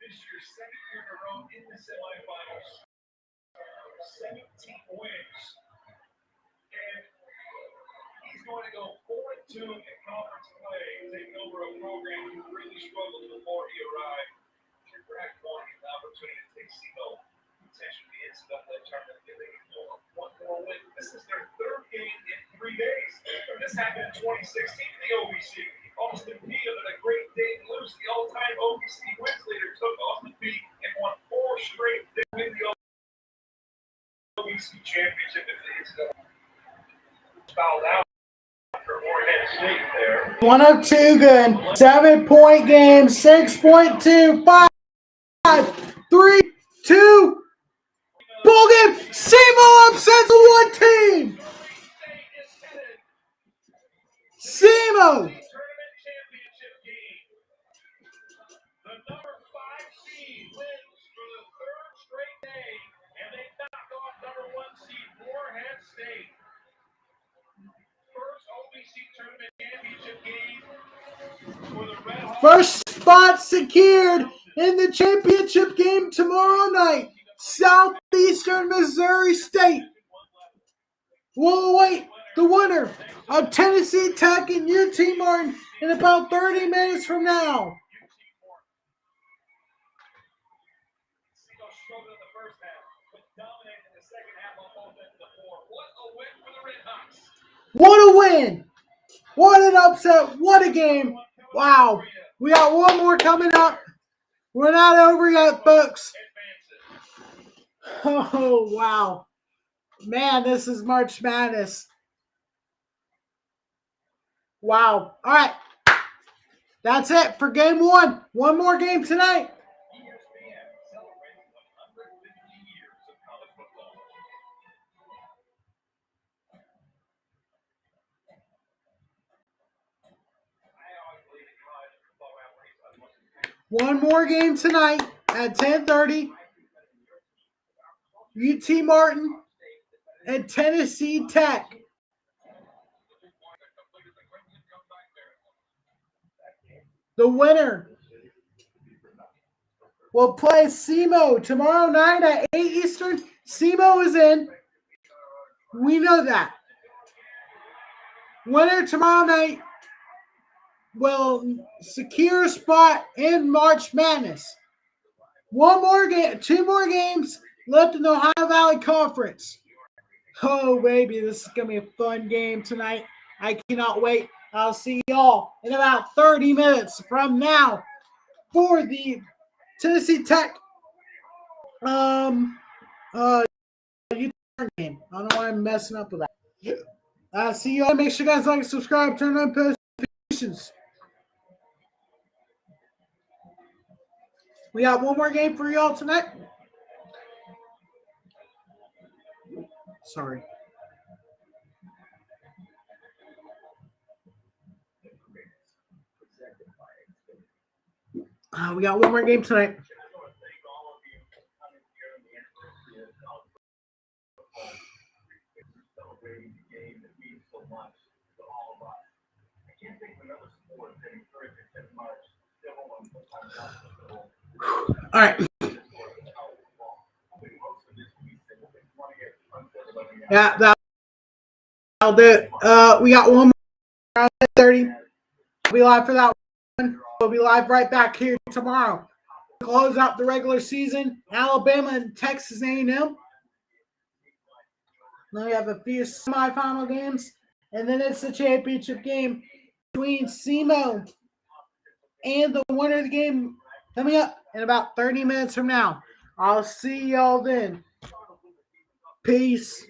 This year's second year in a row in the semifinals. 17 wins. And he's going to go 4-2 in conference play, taking over a program who really struggled before he arrived. Brad wanting the opportunity to take SEMO potentially into the tournament. They can one more win. This is their 3rd game in 3 days. This happened in 2016 in the OVC. Austin Peay, under the great Dave Luce, the all-time OVC wins leader, took Austin Peay and won 4 straight. They win the OVC championship in the fouled out for Morehead State there. 1 of 2 good. 7-point game. 6.2. 5, 3, 2. Ball game. SEMO upsets the 1 team. SEMO. Tournament championship game. The number 5 seed wins for the 3rd straight day, and they knock off number 1 seed Morehead State. First OVC tournament championship game for the Red Hawks. First spot secured in the championship game tomorrow night. Southeastern Missouri State will await the winner of Tennessee Tech and UT Martin in about 30 minutes from now. SEMO struggled in the first half, but dominated in the second half on both ends of the floor. What a win for the Red Hawks. What a win. What an upset. What a game. Wow. We got one more coming up. We're not over yet, folks. Oh, wow. Man, this is March Madness. Wow. All right. That's it for game 1. One more game tonight. ESPN celebrating 150 years of college football. One more game tonight at 10:30. UT Martin and Tennessee Tech. The winner will play SEMO tomorrow night at 8 Eastern. SEMO is in. We know that. Winner tomorrow night will secure a spot in March Madness. One more game, 2 more games left in the Ohio Valley Conference. Oh, baby, this is going to be a fun game tonight. I cannot wait. I'll see y'all in about 30 minutes from now for the Tennessee Tech game. I don't know why I'm messing up with that. See y'all. Make sure you guys like, subscribe, turn on post notifications. We got one more game for y'all tonight. Sorry. We got one more game tonight. All right. Yeah, that'll do it. We got one more around 30. We'll be live for that one. We'll be live right back here tomorrow. Close out the regular season. Alabama and Texas A&M. Then we have a few semifinal games, and then it's the championship game between SEMO and the winner of the game coming up in about 30 minutes from now. I'll see y'all then. Peace.